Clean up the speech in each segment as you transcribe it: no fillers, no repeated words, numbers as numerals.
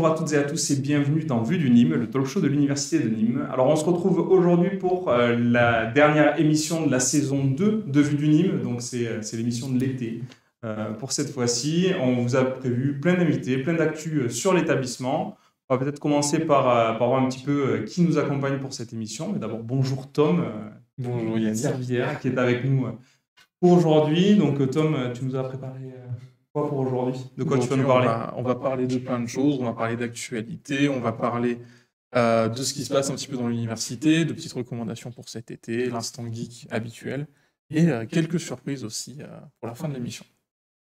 bonjour à toutes et à tous et bienvenue dans Vue du Nîmes, le talk show de l'Université de Nîmes. Alors on se retrouve aujourd'hui pour la dernière émission de la saison 2 de Vue du Nîmes, donc c'est l'émission de l'été. Pour cette fois-ci, on vous a prévu plein d'invités, plein d'actus sur l'établissement. On va peut-être commencer par voir un petit peu qui nous accompagne pour cette émission. Mais d'abord, bonjour Tom, bonjour Yannick Servière, qui est avec nous pour aujourd'hui. Donc Tom, tu nous as préparé quoi pour aujourd'hui? De quoi tu vas nous parler? On va parler de plein de choses, on va parler d'actualité, on va parler de ce qui se passe un petit peu dans l'université, de petites recommandations pour cet été, l'instant geek habituel, et quelques surprises aussi pour la fin de l'émission.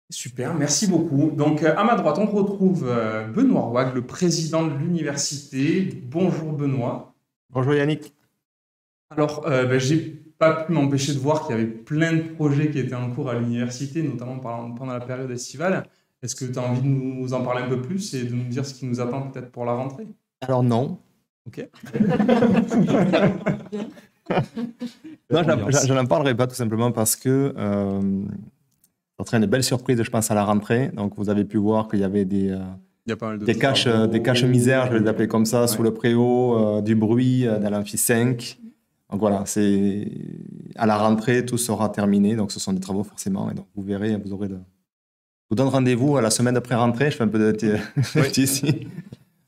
Super, merci beaucoup. Donc, à ma droite, on retrouve Benoît Rouag, le président de l'université. Bonjour Benoît. Bonjour Yannick. Alors, j'ai pas pu m'empêcher de voir qu'il y avait plein de projets qui étaient en cours à l'université, notamment pendant la période estivale. Est-ce que tu as envie de nous en parler un peu plus et de nous dire ce qui nous attend peut-être pour la rentrée? Alors non. Ok. Non, je n'en parlerai pas tout simplement parce que ça traîne de belles surprises, je pense, à la rentrée. Donc, vous avez pu voir qu'il y avait des caches-misères, je vais les appeler comme ça, sous le préau, du bruit dans l'amphi 5. Donc voilà, c'est à la rentrée, tout sera terminé. Donc, ce sont des travaux forcément. Et donc, vous verrez, vous aurez Je vous donne rendez-vous à la semaine d'après-rentrée. Je fais un peu de ici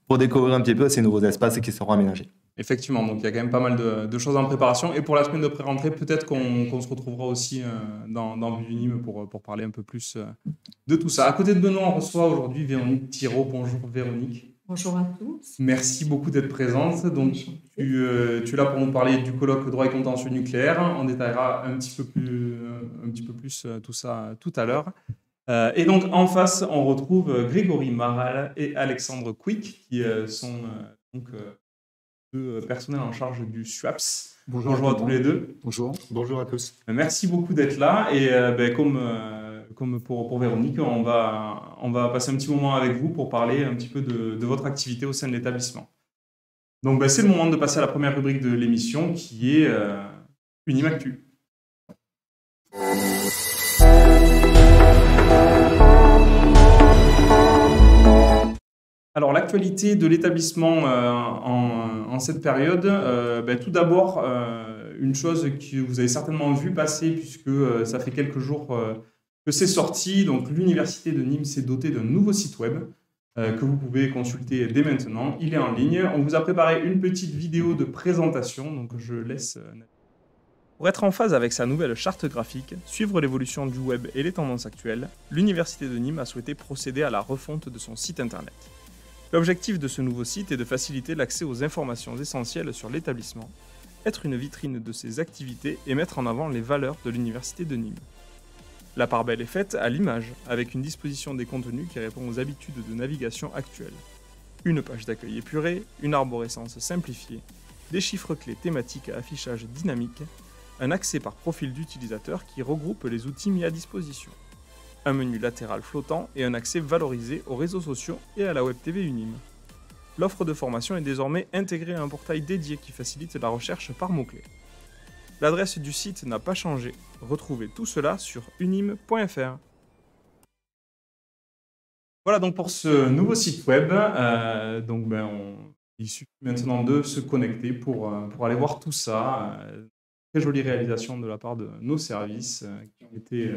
pour découvrir un petit peu ces nouveaux espaces qui seront aménagés. Effectivement, donc il y a quand même pas mal de choses en préparation. Et pour la semaine de pré-rentrée, peut-être qu'on se retrouvera aussi dans Vue du Nîmes pour parler un peu plus de tout ça. À côté de Benoît, on reçoit aujourd'hui Véronique Thiraud. Bonjour Véronique. Bonjour à tous. Merci beaucoup d'être présente. Donc, tu es là pour nous parler du colloque droit et contentieux nucléaire. On détaillera un petit peu plus tout ça tout à l'heure. Et donc, en face, on retrouve Grégory Maral et Alexandre Quick, qui sont deux personnels en charge du SUAPS. Bonjour à tous les deux. Bonjour à tous. Merci beaucoup d'être là. Et comme pour Véronique, on va passer un petit moment avec vous pour parler un petit peu de votre activité au sein de l'établissement. Donc, c'est le moment de passer à la première rubrique de l'émission qui est Unimactu. Alors, l'actualité de l'établissement en cette période, tout d'abord, une chose que vous avez certainement vu passer puisque ça fait quelques jours que c'est sorti. Donc, l'Université de Nîmes s'est dotée d'un nouveau site web que vous pouvez consulter dès maintenant. Il est en ligne. On vous a préparé une petite vidéo de présentation, donc je laisse... Pour être en phase avec sa nouvelle charte graphique, suivre l'évolution du web et les tendances actuelles, l'Université de Nîmes a souhaité procéder à la refonte de son site internet. L'objectif de ce nouveau site est de faciliter l'accès aux informations essentielles sur l'établissement, être une vitrine de ses activités et mettre en avant les valeurs de l'Université de Nîmes. La part belle est faite à l'image, avec une disposition des contenus qui répond aux habitudes de navigation actuelles. Une page d'accueil épurée, une arborescence simplifiée, des chiffres clés thématiques à affichage dynamique, un accès par profil d'utilisateur qui regroupe les outils mis à disposition, un menu latéral flottant et un accès valorisé aux réseaux sociaux et à la Web TV Unime. L'offre de formation est désormais intégrée à un portail dédié qui facilite la recherche par mots-clés. L'adresse du site n'a pas changé. Retrouvez tout cela sur unime.fr. Voilà donc pour ce nouveau site web. Il suffit maintenant de se connecter pour aller voir tout ça. Très jolie réalisation de la part de nos services qui ont été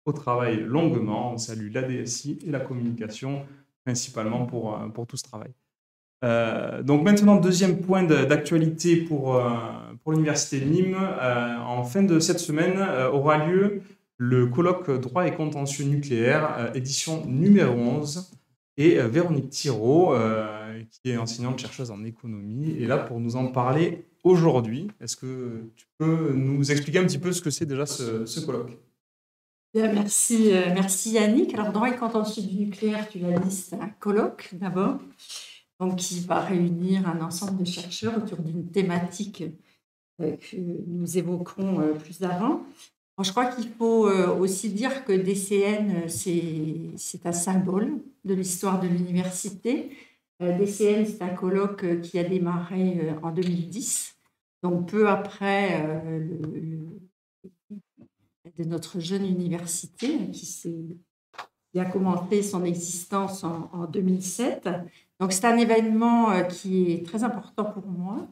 au travail longuement. On salue la DSI et la communication principalement pour tout ce travail. Donc maintenant, deuxième point d'actualité pour l'Université de Nîmes. En fin de cette semaine aura lieu le colloque droit et contentieux nucléaire, édition numéro 11. Et Véronique Thiraud, qui est enseignante-chercheuse en économie, est là pour nous en parler aujourd'hui. Est-ce que tu peux nous expliquer un petit peu ce que c'est déjà ce colloque? Bien, merci Yannick. Alors, droit et contentieux du nucléaire, tu l'as dit, c'est un colloque d'abord, donc qui va réunir un ensemble de chercheurs autour d'une thématique que nous évoquerons plus avant. Alors, je crois qu'il faut aussi dire que DCN, c'est un symbole de l'histoire de l'université. DCN, c'est un colloque qui a démarré en 2010, donc peu après de notre jeune université qui s'est qui a commencé son existence en 2007. Donc, c'est un événement qui est très important pour moi,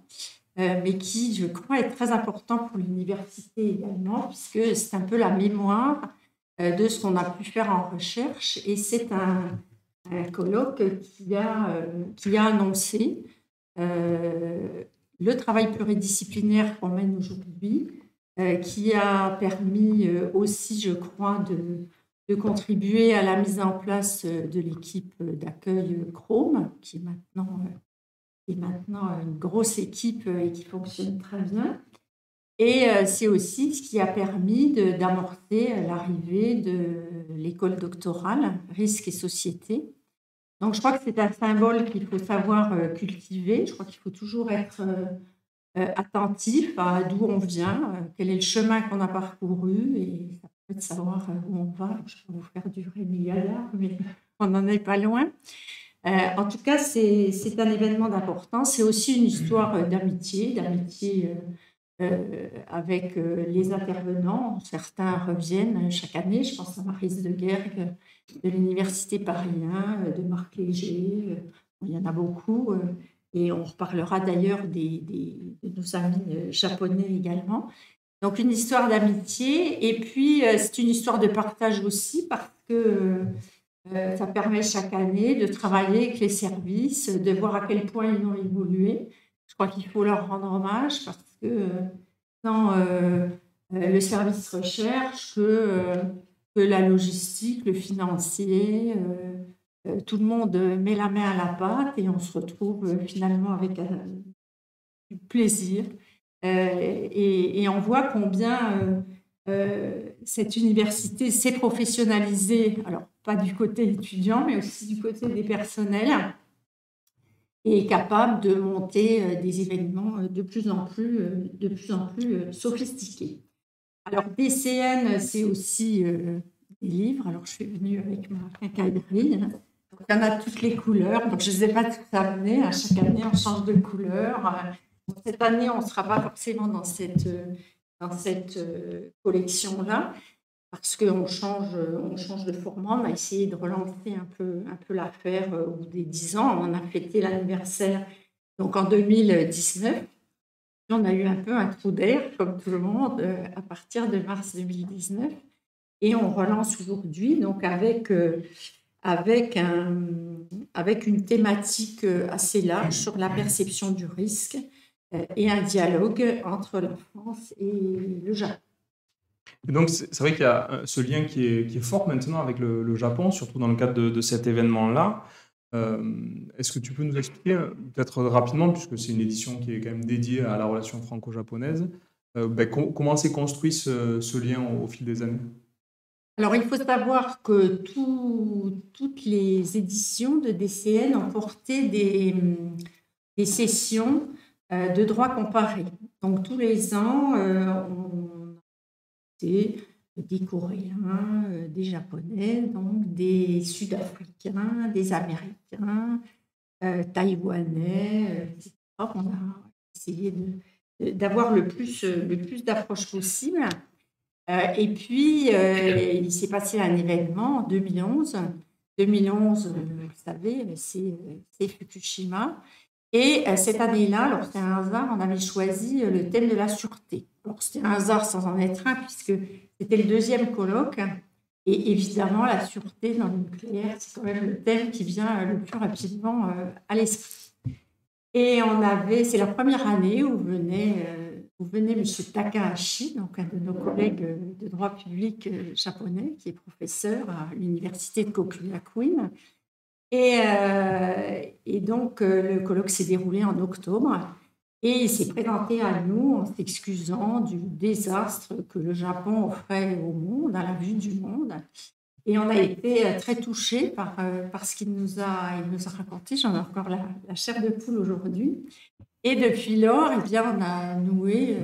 mais qui, je crois, est très important pour l'université également, puisque c'est un peu la mémoire de ce qu'on a pu faire en recherche. Et c'est un colloque qui a annoncé le travail pluridisciplinaire qu'on mène aujourd'hui, qui a permis aussi, je crois, de contribuer à la mise en place de l'équipe d'accueil Chrome, qui est maintenant une grosse équipe et qui fonctionne très bien. Et c'est aussi ce qui a permis d'amorcer l'arrivée de l'école doctorale Risques et Société. Donc, je crois que c'est un symbole qu'il faut savoir cultiver. Je crois qu'il faut toujours être attentif à d'où on vient, quel est le chemin qu'on a parcouru, et ça peut être savoir où on va. Je peux vous faire durer 1000 heures, mais on n'en est pas loin. En tout cas, c'est un événement d'importance. C'est aussi une histoire d'amitié avec les intervenants. Certains reviennent chaque année. Je pense à Maryse de Guergue de l'Université Paris 1, de Marc Léger. Il y en a beaucoup. Et on reparlera d'ailleurs de nos amis japonais également. Donc, une histoire d'amitié. Et puis, c'est une histoire de partage aussi, parce que ça permet chaque année de travailler avec les services, de voir à quel point ils ont évolué. Je crois qu'il faut leur rendre hommage, parce que tant le service recherche que la logistique, le financier, tout le monde met la main à la pâte et on se retrouve finalement avec du plaisir. Et on voit combien cette université s'est professionnalisée, alors pas du côté étudiant, mais aussi du côté des personnels, et est capable de monter des événements de plus en plus sophistiqués. Alors, DCN, c'est aussi des livres. Alors, je suis venue avec ma quincaillerie. Donc, il y en a toutes les couleurs. Donc, je ne les ai pas toutes amenées. À chaque année, on change de couleur. Cette année, on ne sera pas forcément dans cette collection-là, parce qu'on change de format. On a essayé de relancer un peu l'affaire au bout des 10 ans. On a fêté l'anniversaire donc en 2019. On a eu un peu un trou d'air, comme tout le monde, à partir de mars 2019. Et on relance aujourd'hui donc avec une thématique assez large sur la perception du risque et un dialogue entre la France et le Japon. Et donc, c'est vrai qu'il y a ce lien qui est fort maintenant avec le Japon, surtout dans le cadre de cet événement-là. Est-ce que tu peux nous expliquer, peut-être rapidement, puisque c'est une édition qui est quand même dédiée à la relation franco-japonaise, comment s'est construit ce lien au fil des années? Alors, il faut savoir que toutes les éditions de DCN ont porté des sessions de droit comparé. Donc, tous les ans, on a des Coréens, des Japonais, donc des Sud-Africains, des Américains, Taïwanais, etc. On a essayé d'avoir le plus d'approches possible. Et puis, il s'est passé un événement en 2011. 2011, vous savez, c'est Fukushima. Et cette année-là, alors c'était un hasard, on avait choisi le thème de la sûreté. Alors, c'était un hasard sans en être un, puisque c'était le deuxième colloque. Et évidemment, la sûreté dans le nucléaire, c'est quand même le thème qui vient le plus rapidement à l'esprit. Et c'est la première année où venait M. Takahashi, donc un de nos collègues de droit public japonais, qui est professeur à l'université de Kokugakuin. Et donc, le colloque s'est déroulé en octobre et il s'est présenté à nous en s'excusant du désastre que le Japon offrait au monde, à la vue du monde. Et on a été très touchés par ce qu'il nous a raconté. J'en ai encore la chair de poule aujourd'hui. Et depuis lors, eh bien, on a noué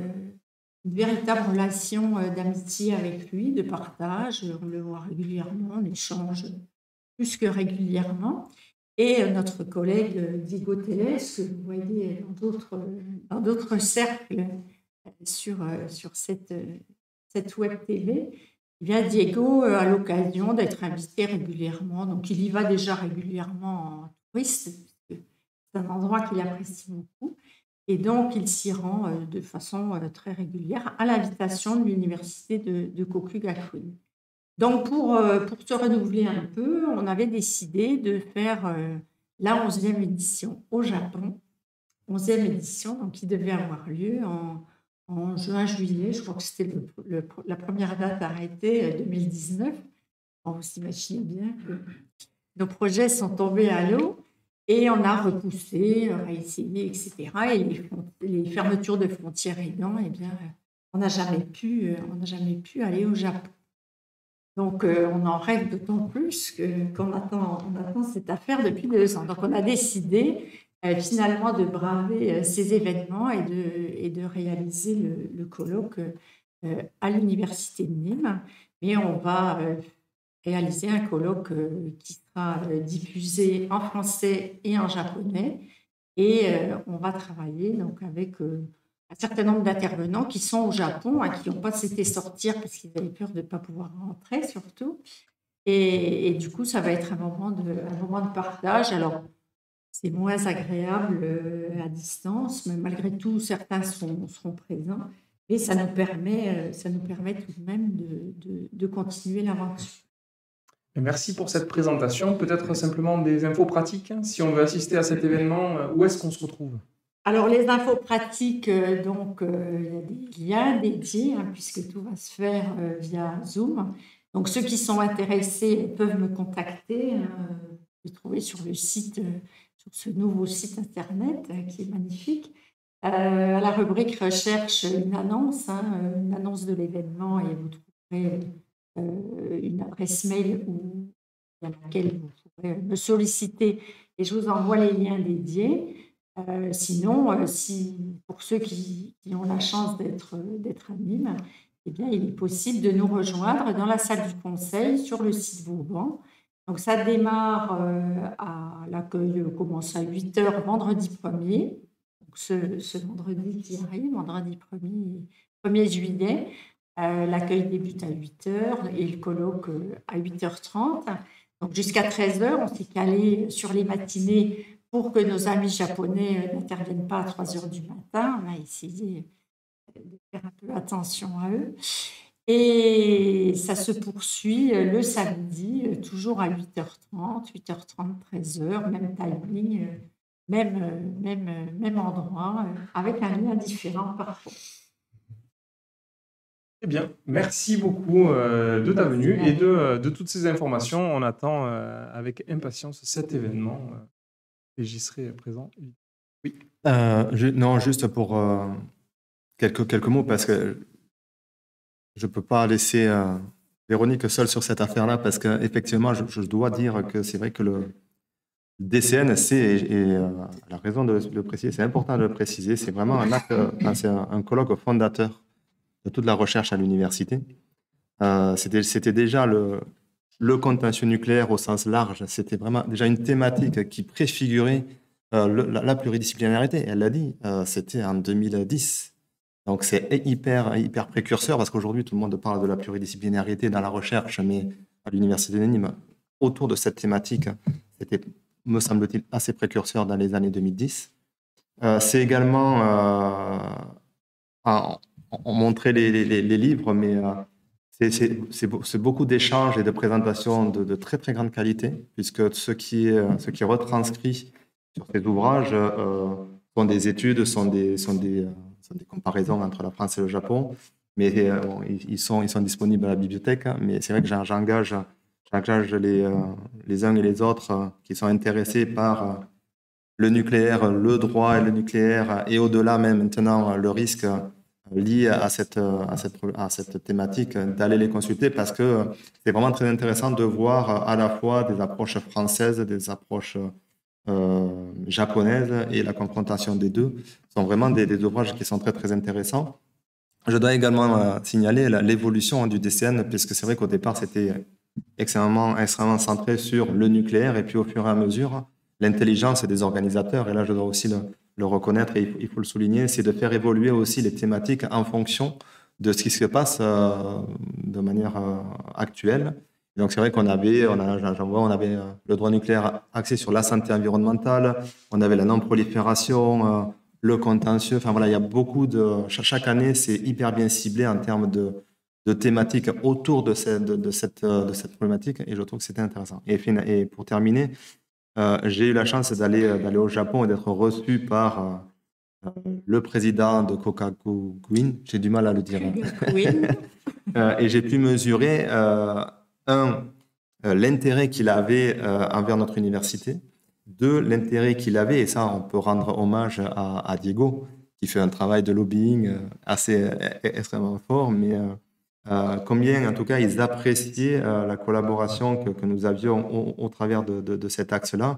une véritable relation d'amitié avec lui, de partage. On le voit régulièrement, on échange plus que régulièrement. Et notre collègue Diego Tellez, que vous voyez dans d'autres cercles sur cette web TV, Eh bien, Diego a l'occasion d'être invité régulièrement. Donc, il y va déjà régulièrement en touriste. C'est un endroit qu'il apprécie beaucoup. Et donc, il s'y rend de façon très régulière à l'invitation de l'université de Kokugakuin. Donc, pour se renouveler un peu, on avait décidé de faire la 11e édition au Japon. 11e édition, donc qui devait avoir lieu en juin-juillet. Je crois que c'était la première date arrêtée, 2019. Bon, vous imaginez bien que nos projets sont tombés à l'eau et on a repoussé, on a essayé, etc. Et les fermetures de frontières aidant, eh bien, on n'a jamais pu aller au Japon. Donc, on en rêve d'autant plus qu'on attend cette affaire depuis 2 ans. Donc, on a décidé finalement de braver ces événements et de réaliser le colloque à l'Université de Nîmes. Mais on va réaliser un colloque qui sera diffusé en français et en japonais. Et on va travailler donc avec un certain nombre d'intervenants qui sont au Japon, qui n'ont pas souhaité sortir parce qu'ils avaient peur de ne pas pouvoir rentrer surtout. Et du coup, ça va être un moment de partage. Alors, c'est moins agréable à distance, mais malgré tout, certains seront présents. Et ça nous permet tout de même de continuer l'aventure. Merci pour cette présentation. Peut-être simplement des infos pratiques. Si on veut assister à cet événement, où est-ce qu'on se retrouve? Alors, les infos pratiques, donc, il y a des liens dédiés, puisque tout va se faire via Zoom. Donc, ceux qui sont intéressés peuvent me contacter. Je vais trouver sur le site, sur ce nouveau site internet qui est magnifique. À la rubrique recherche, une annonce de l'événement, et vous trouverez une adresse mail à laquelle vous pourrez me solliciter et je vous envoie les liens dédiés. Sinon, pour ceux qui ont la chance d'être à Nîmes, eh bien, il est possible de nous rejoindre dans la salle du conseil sur le site Vauban. Donc, ça démarre l'accueil commence à 8h vendredi 1er. Donc, ce vendredi qui arrive, vendredi 1er juillet. L'accueil débute à 8h et le colloque à 8h30. Donc, jusqu'à 13h, on s'est calé sur les matinées pour que nos amis japonais n'interviennent pas à 3h du matin. On a essayé de faire un peu attention à eux. Et ça se poursuit le samedi, toujours à 8h30, 13h, même timing, même endroit, avec un lien différent parfois. Eh bien, merci beaucoup de ta venue et de toutes ces informations. On attend avec impatience cet événement et j'y serai présent. Oui. Non, juste pour quelques mots, parce que je ne peux pas laisser Véronique seule sur cette affaire-là, parce qu'effectivement, je dois dire que c'est vrai que le DCNC, et elle a raison de le préciser, c'est important de le préciser, c'est vraiment c'est un colloque fondateur de toute la recherche à l'université. C'était déjà le contentieux nucléaire au sens large, c'était vraiment déjà une thématique qui préfigurait la pluridisciplinarité. Elle l'a dit, c'était en 2010. Donc c'est hyper précurseur, parce qu'aujourd'hui tout le monde parle de la pluridisciplinarité dans la recherche, mais à l'université de Nîmes, autour de cette thématique, c'était, me semble-t-il, assez précurseur dans les années 2010. C'est également, on montrait les livres, mais c'est beaucoup d'échanges et de présentations de très très grande qualité, puisque ce qui est retranscrit sur ces ouvrages sont des études, sont des comparaisons entre la France et le Japon, mais ils sont disponibles à la bibliothèque. Mais c'est vrai que j'engage les uns et les autres qui sont intéressés par le nucléaire, le droit et le nucléaire, et au-delà même maintenant le risque lié à cette thématique, d'aller les consulter, parce que c'est vraiment très intéressant de voir à la fois des approches françaises, des approches japonaises, et la confrontation des deux sont vraiment des ouvrages qui sont très très intéressants. Je dois également signaler l'évolution du DCN, puisque c'est vrai qu'au départ c'était extrêmement centré sur le nucléaire, et puis au fur et à mesure l'intelligence des organisateurs, et là je dois aussi le reconnaître et il faut le souligner, c'est de faire évoluer aussi les thématiques en fonction de ce qui se passe de manière actuelle. Et donc c'est vrai qu'on avait, on avait le droit nucléaire axé sur la santé environnementale, on avait la non-prolifération, le contentieux. Enfin voilà, il y a beaucoup de... Chaque année, c'est hyper bien ciblé en termes de thématiques autour de cette problématique, et je trouve que c'était intéressant. Et pour terminer, j'ai eu la chance d'aller au Japon et d'être reçu par le président de Kogakuin, j'ai du mal à le dire. Et j'ai pu mesurer, l'intérêt qu'il avait envers notre université, l'intérêt qu'il avait, et ça on peut rendre hommage à Diego, qui fait un travail de lobbying assez extrêmement fort, mais combien en tout cas ils appréciaient la collaboration que nous avions au travers de cet axe-là.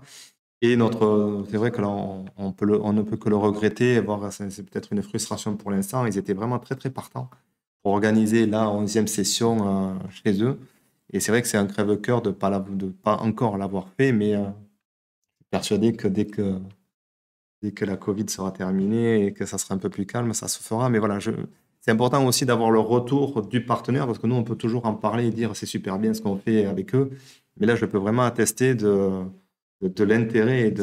Et c'est vrai que là, on ne peut que le regretter, voire c'est peut-être une frustration pour l'instant. Ils étaient vraiment très, très partants pour organiser la 11e session chez eux. Et c'est vrai que c'est un crève-cœur de ne pas encore l'avoir fait, mais je suis persuadé que dès que la Covid sera terminée et que ça sera un peu plus calme, ça se fera. Mais voilà, c'est important aussi d'avoir le retour du partenaire, parce que nous, on peut toujours en parler et dire c'est super bien ce qu'on fait avec eux. Mais là, je peux vraiment attester de l'intérêt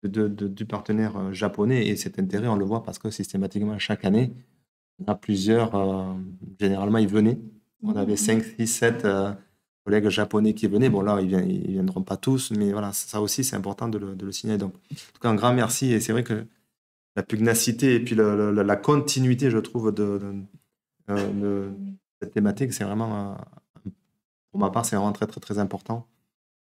du partenaire japonais. Et cet intérêt, on le voit parce que systématiquement, chaque année, on a plusieurs, généralement, ils venaient. On avait 5, 6, 7 collègues japonais qui venaient. Bon, là, ils ne viendront pas tous, mais voilà, ça aussi, c'est important de le signaler. Donc, en tout cas, un grand merci. Et c'est vrai que la pugnacité et puis la continuité, je trouve, de cette thématique, c'est vraiment, pour ma part, c'est vraiment très, très, très important.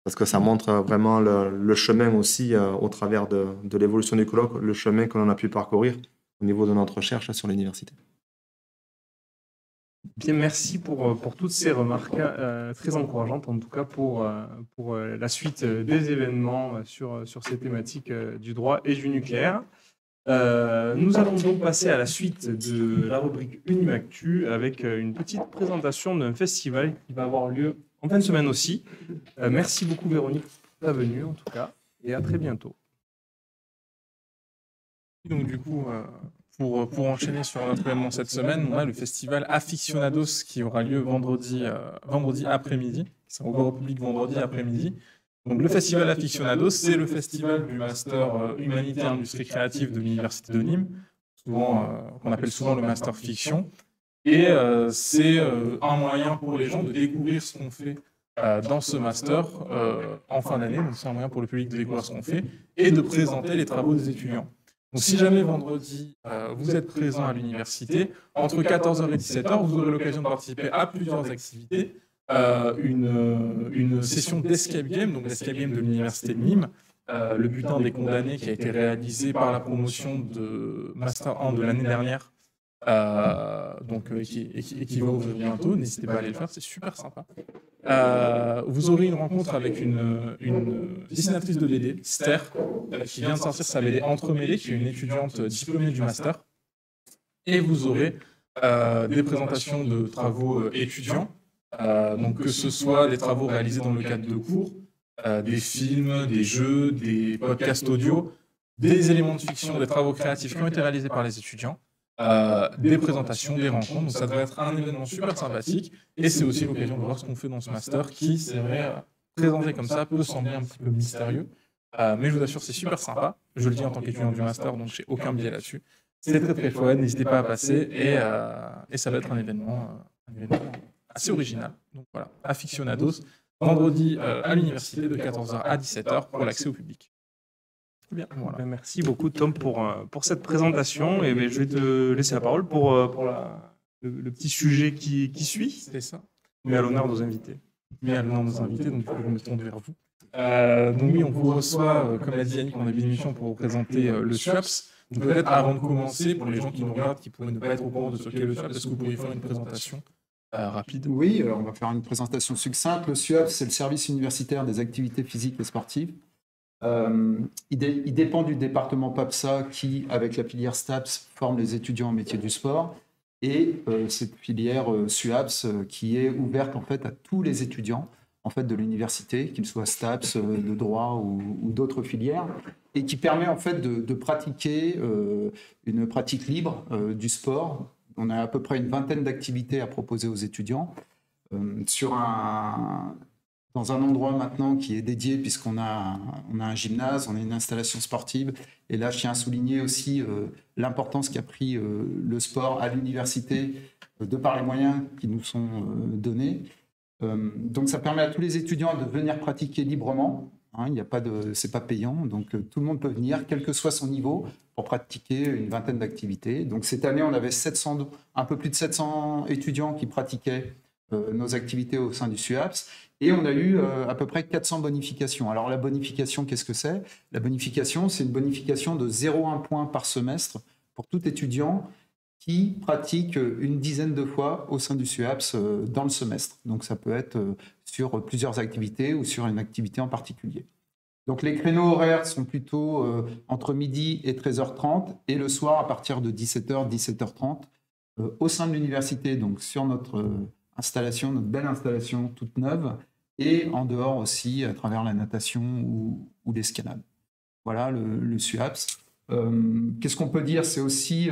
Parce que ça montre vraiment le chemin aussi, au travers de l'évolution du colloque, le chemin que l'on a pu parcourir au niveau de notre recherche sur l'université. Bien, merci pour toutes ces remarques très encourageantes, en tout cas pour la suite des événements sur ces thématiques du droit et du nucléaire. Nous allons donc passer à la suite de la rubrique Unimactu avec une petite présentation d'un festival qui va avoir lieu en fin de semaine aussi. Merci beaucoup Véronique pour ta venue en tout cas, et à très bientôt. Donc du coup, pour enchaîner sur notre événement cette semaine, on a le festival Aficionados qui aura lieu vendredi après-midi. Ça ouvre au public vendredi après-midi. Donc le festival Aficionados, c'est le festival du master humanité et industrie créative de l'université de Nîmes, qu'on appelle souvent le master fiction. Et c'est un moyen pour les gens de découvrir ce qu'on fait dans ce master en fin d'année. Donc c'est un moyen pour le public de découvrir ce qu'on fait et de présenter les travaux des étudiants. Donc si jamais vendredi vous êtes présent à l'université, entre 14h et 17h, vous aurez l'occasion de participer à plusieurs activités. Une session d'escape game, donc l'escape game de l'université de Nîmes, le butin des condamnés qui a été réalisé par la promotion de Master 1 de l'année dernière, qui va ouvrir bientôt. N'hésitez pas à aller le faire, c'est super sympa. Vous aurez une rencontre avec une dessinatrice de BD, Ster, qui vient de sortir sa BD Entremêlée, qui est une étudiante diplômée du master. Et vous aurez des présentations de travaux étudiants. Donc que ce soit des travaux réalisés dans le cadre de cours, des films, des jeux, des podcasts audio, des éléments de fiction, des travaux créatifs qui ont été réalisés par les étudiants, des présentations, des rencontres. Donc ça devrait être un événement super sympathique et c'est aussi l'occasion de voir ce qu'on fait dans ce master qui, c'est vrai, présenté comme ça, peut sembler un petit peu mystérieux. Mais je vous assure, c'est super sympa. Je le dis en tant qu'étudiant du master, donc j'ai aucun biais là-dessus. C'est très très chouette, n'hésitez pas à passer et ça va être un événement assez original. Donc voilà, Aficionados, vendredi à l'université de 14h à 17h pour l'accès au public. Bien, voilà. Merci beaucoup Tom pour cette présentation et je vais te laisser la parole pour le petit sujet qui suit. C'est ça. Mais à l'honneur de nos invités. Donc je me tourne vers vous. Donc oui, on vous reçoit, comme l'a dit Yannick, en début d'émission pour vous présenter le SUAPS. Donc peut-être avant de commencer, pour les gens qui nous regardent, qui pourraient ne pas être au courant de ce qu'est le SUAPS, est-ce que vous pourriez faire une présentation rapide? Oui, on va faire une présentation succincte. Le SUAPS, c'est le service universitaire des activités physiques et sportives. Il dépend du département PAPSA qui, avec la filière STAPS, forme les étudiants en métier du sport. Et cette filière SUAPS qui est ouverte en fait à tous les étudiants en fait, de l'université, qu'ils soient STAPS, de droit ou d'autres filières, et qui permet en fait de pratiquer une pratique libre du sport On a à peu près une vingtaine d'activités à proposer aux étudiants dans un endroit maintenant qui est dédié, puisqu'on a un gymnase, on a une installation sportive. Et là, je tiens à souligner aussi l'importance qu'a pris le sport à l'université de par les moyens qui nous sont donnés. Donc, ça permet à tous les étudiants de venir pratiquer librement. Hein, c'est pas payant, donc tout le monde peut venir, quel que soit son niveau, pour pratiquer une vingtaine d'activités. Donc, cette année, on avait un peu plus de 700 étudiants qui pratiquaient nos activités au sein du SUAPS. Et on a eu à peu près 400 bonifications. Alors la bonification, qu'est-ce que c'est? La bonification, c'est une bonification de 0,1 point par semestre pour tout étudiant qui pratique une dizaine de fois au sein du SUAPS dans le semestre. Donc ça peut être sur plusieurs activités ou sur une activité en particulier. Donc les créneaux horaires sont plutôt entre midi et 13h30 et le soir à partir de 17h, 17h30 au sein de l'université, donc sur notre belle installation toute neuve, et en dehors aussi à travers la natation ou l'escalade. Voilà le SUAPS. Qu'est-ce qu'on peut dire? C'est aussi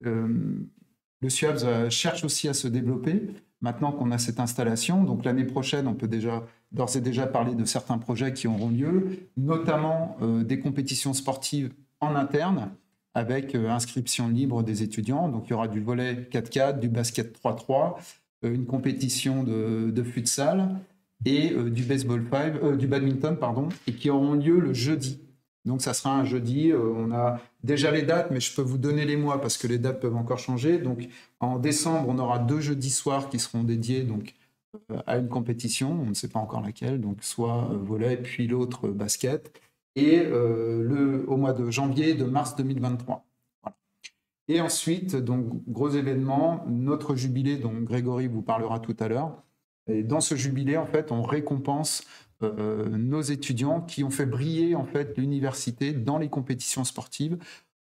le SUAPS cherche aussi à se développer maintenant qu'on a cette installation. Donc l'année prochaine, on peut d'ores et déjà parler de certains projets qui auront lieu, notamment des compétitions sportives en interne avec inscription libre des étudiants. Donc il y aura du volley 4-4, du basket 3-3, une compétition de futsal et du badminton, et qui auront lieu le jeudi. Donc ça sera un jeudi, on a déjà les dates, mais je peux vous donner les mois parce que les dates peuvent encore changer. Donc en décembre, on aura 2 jeudis soirs qui seront dédiés à une compétition, on ne sait pas encore laquelle, donc soit volley puis l'autre basket, et au mois de janvier et de mars 2023. Voilà. Et ensuite, donc gros événement, notre jubilé dont Grégory vous parlera tout à l'heure. Et dans ce jubilé, en fait, on récompense nos étudiants qui ont fait briller en fait l'université dans les compétitions sportives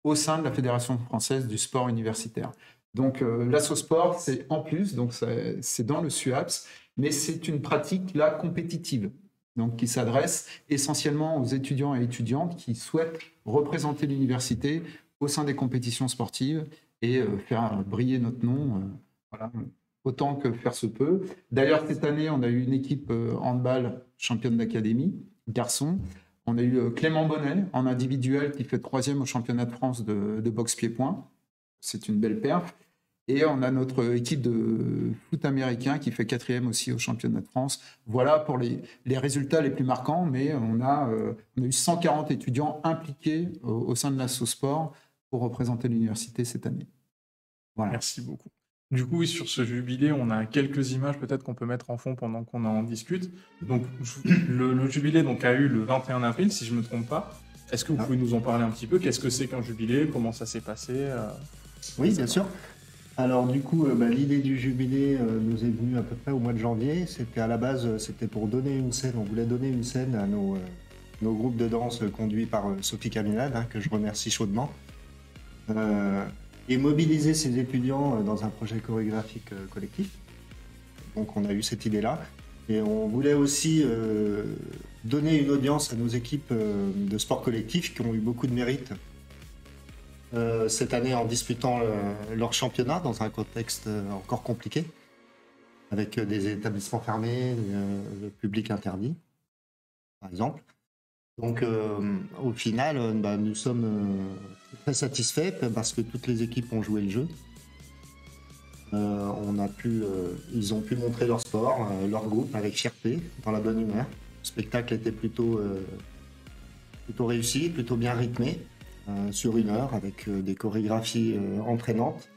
au sein de la Fédération française du sport universitaire. Donc l'Assosport, c'est en plus, donc c'est dans le SUAPS, mais c'est une pratique là compétitive, donc qui s'adresse essentiellement aux étudiants et étudiantes qui souhaitent représenter l'université au sein des compétitions sportives et faire briller notre nom. Voilà. Autant que faire se peut. D'ailleurs, cette année, on a eu une équipe handball championne d'académie, garçon. On a eu Clément Bonnet en individuel qui fait 3e au championnat de France de boxe pied-point. C'est une belle perf. Et on a notre équipe de foot américain qui fait 4e aussi au championnat de France. Voilà pour les résultats les plus marquants, mais on a eu 140 étudiants impliqués au sein de l'Assosport pour représenter l'université cette année. Voilà. Merci beaucoup. Du coup, oui, sur ce jubilé, on a quelques images peut-être qu'on peut mettre en fond pendant qu'on en discute. Donc, le jubilé donc, a eu le 21 avril, si je ne me trompe pas. Est-ce que vous pouvez nous en parler un petit peu? Qu'est-ce que c'est qu'un jubilé? Comment ça s'est passé? Oui, bien sûr. Alors du coup, l'idée du jubilé nous est venue à peu près au mois de janvier. C'était à la base, c'était pour donner une scène. On voulait donner une scène à nos groupes de danse conduits par Sophie Caminade, que je remercie chaudement. Et mobiliser ces étudiants dans un projet chorégraphique collectif. Donc on a eu cette idée-là. Et on voulait aussi donner une audience à nos équipes de sport collectif qui ont eu beaucoup de mérite cette année en disputant leur championnat dans un contexte encore compliqué, avec des établissements fermés, le public interdit, par exemple. Donc au final, nous sommes très satisfaits parce que toutes les équipes ont joué le jeu. Ils ont pu montrer leur sport, leur groupe avec fierté, dans la bonne humeur. Le spectacle était plutôt réussi, plutôt bien rythmé, sur 1 heure, avec des chorégraphies entraînantes,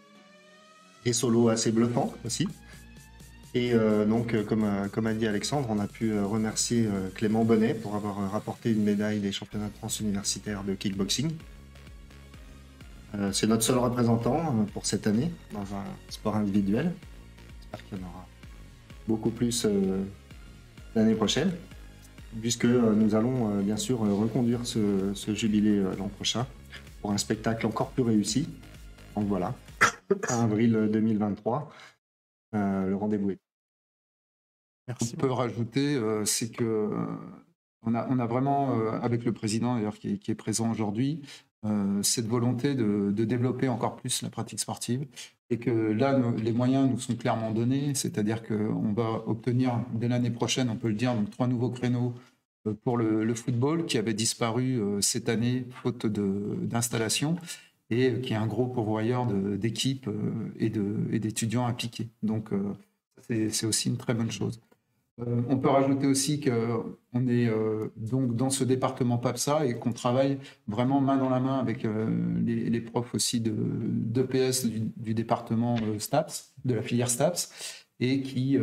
des solos assez bluffants aussi. Et donc, comme a dit Alexandre, on a pu remercier Clément Bonnet pour avoir rapporté une médaille des championnats de France universitaires de kickboxing. C'est notre seul représentant pour cette année dans un sport individuel. J'espère qu'il y en aura beaucoup plus l'année prochaine, puisque nous allons bien sûr reconduire ce jubilé l'an prochain pour un spectacle encore plus réussi. Donc voilà, avril 2023, le rendez-vous est. Merci. On peut rajouter, c'est que on a vraiment, avec le président d'ailleurs qui est présent aujourd'hui, cette volonté de développer encore plus la pratique sportive. et que là, les moyens nous sont clairement donnés, c'est-à-dire qu'on va obtenir dès l'année prochaine, on peut le dire, donc 3 nouveaux créneaux pour le football qui avait disparu cette année faute d'installation et qui est un gros pourvoyeur d'équipes et d'étudiants impliqués. Donc c'est aussi une très bonne chose. On peut rajouter aussi qu'on est donc dans ce département PAPSA et qu'on travaille vraiment main dans la main avec les profs aussi d'EPS du département STAPS, de la filière STAPS, et qui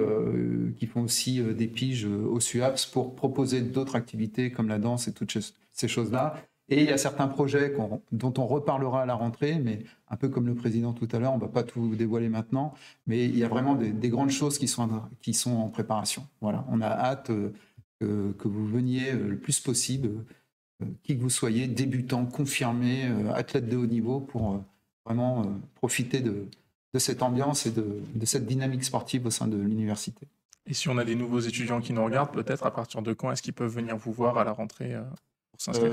font aussi des piges au SUAPS pour proposer d'autres activités comme la danse et toutes ces choses-là. Et il y a certains projets dont on reparlera à la rentrée, mais un peu comme le président tout à l'heure, on ne va pas tout dévoiler maintenant, mais il y a vraiment des grandes choses qui sont en préparation. Voilà, on a hâte que vous veniez le plus possible, qui que vous soyez, débutant, confirmé, athlète de haut niveau, pour vraiment profiter de cette ambiance et de cette dynamique sportive au sein de l'université. Et si on a des nouveaux étudiants qui nous regardent, peut-être à partir de quand est-ce qu'ils peuvent venir vous voir à la rentrée pour s'inscrire?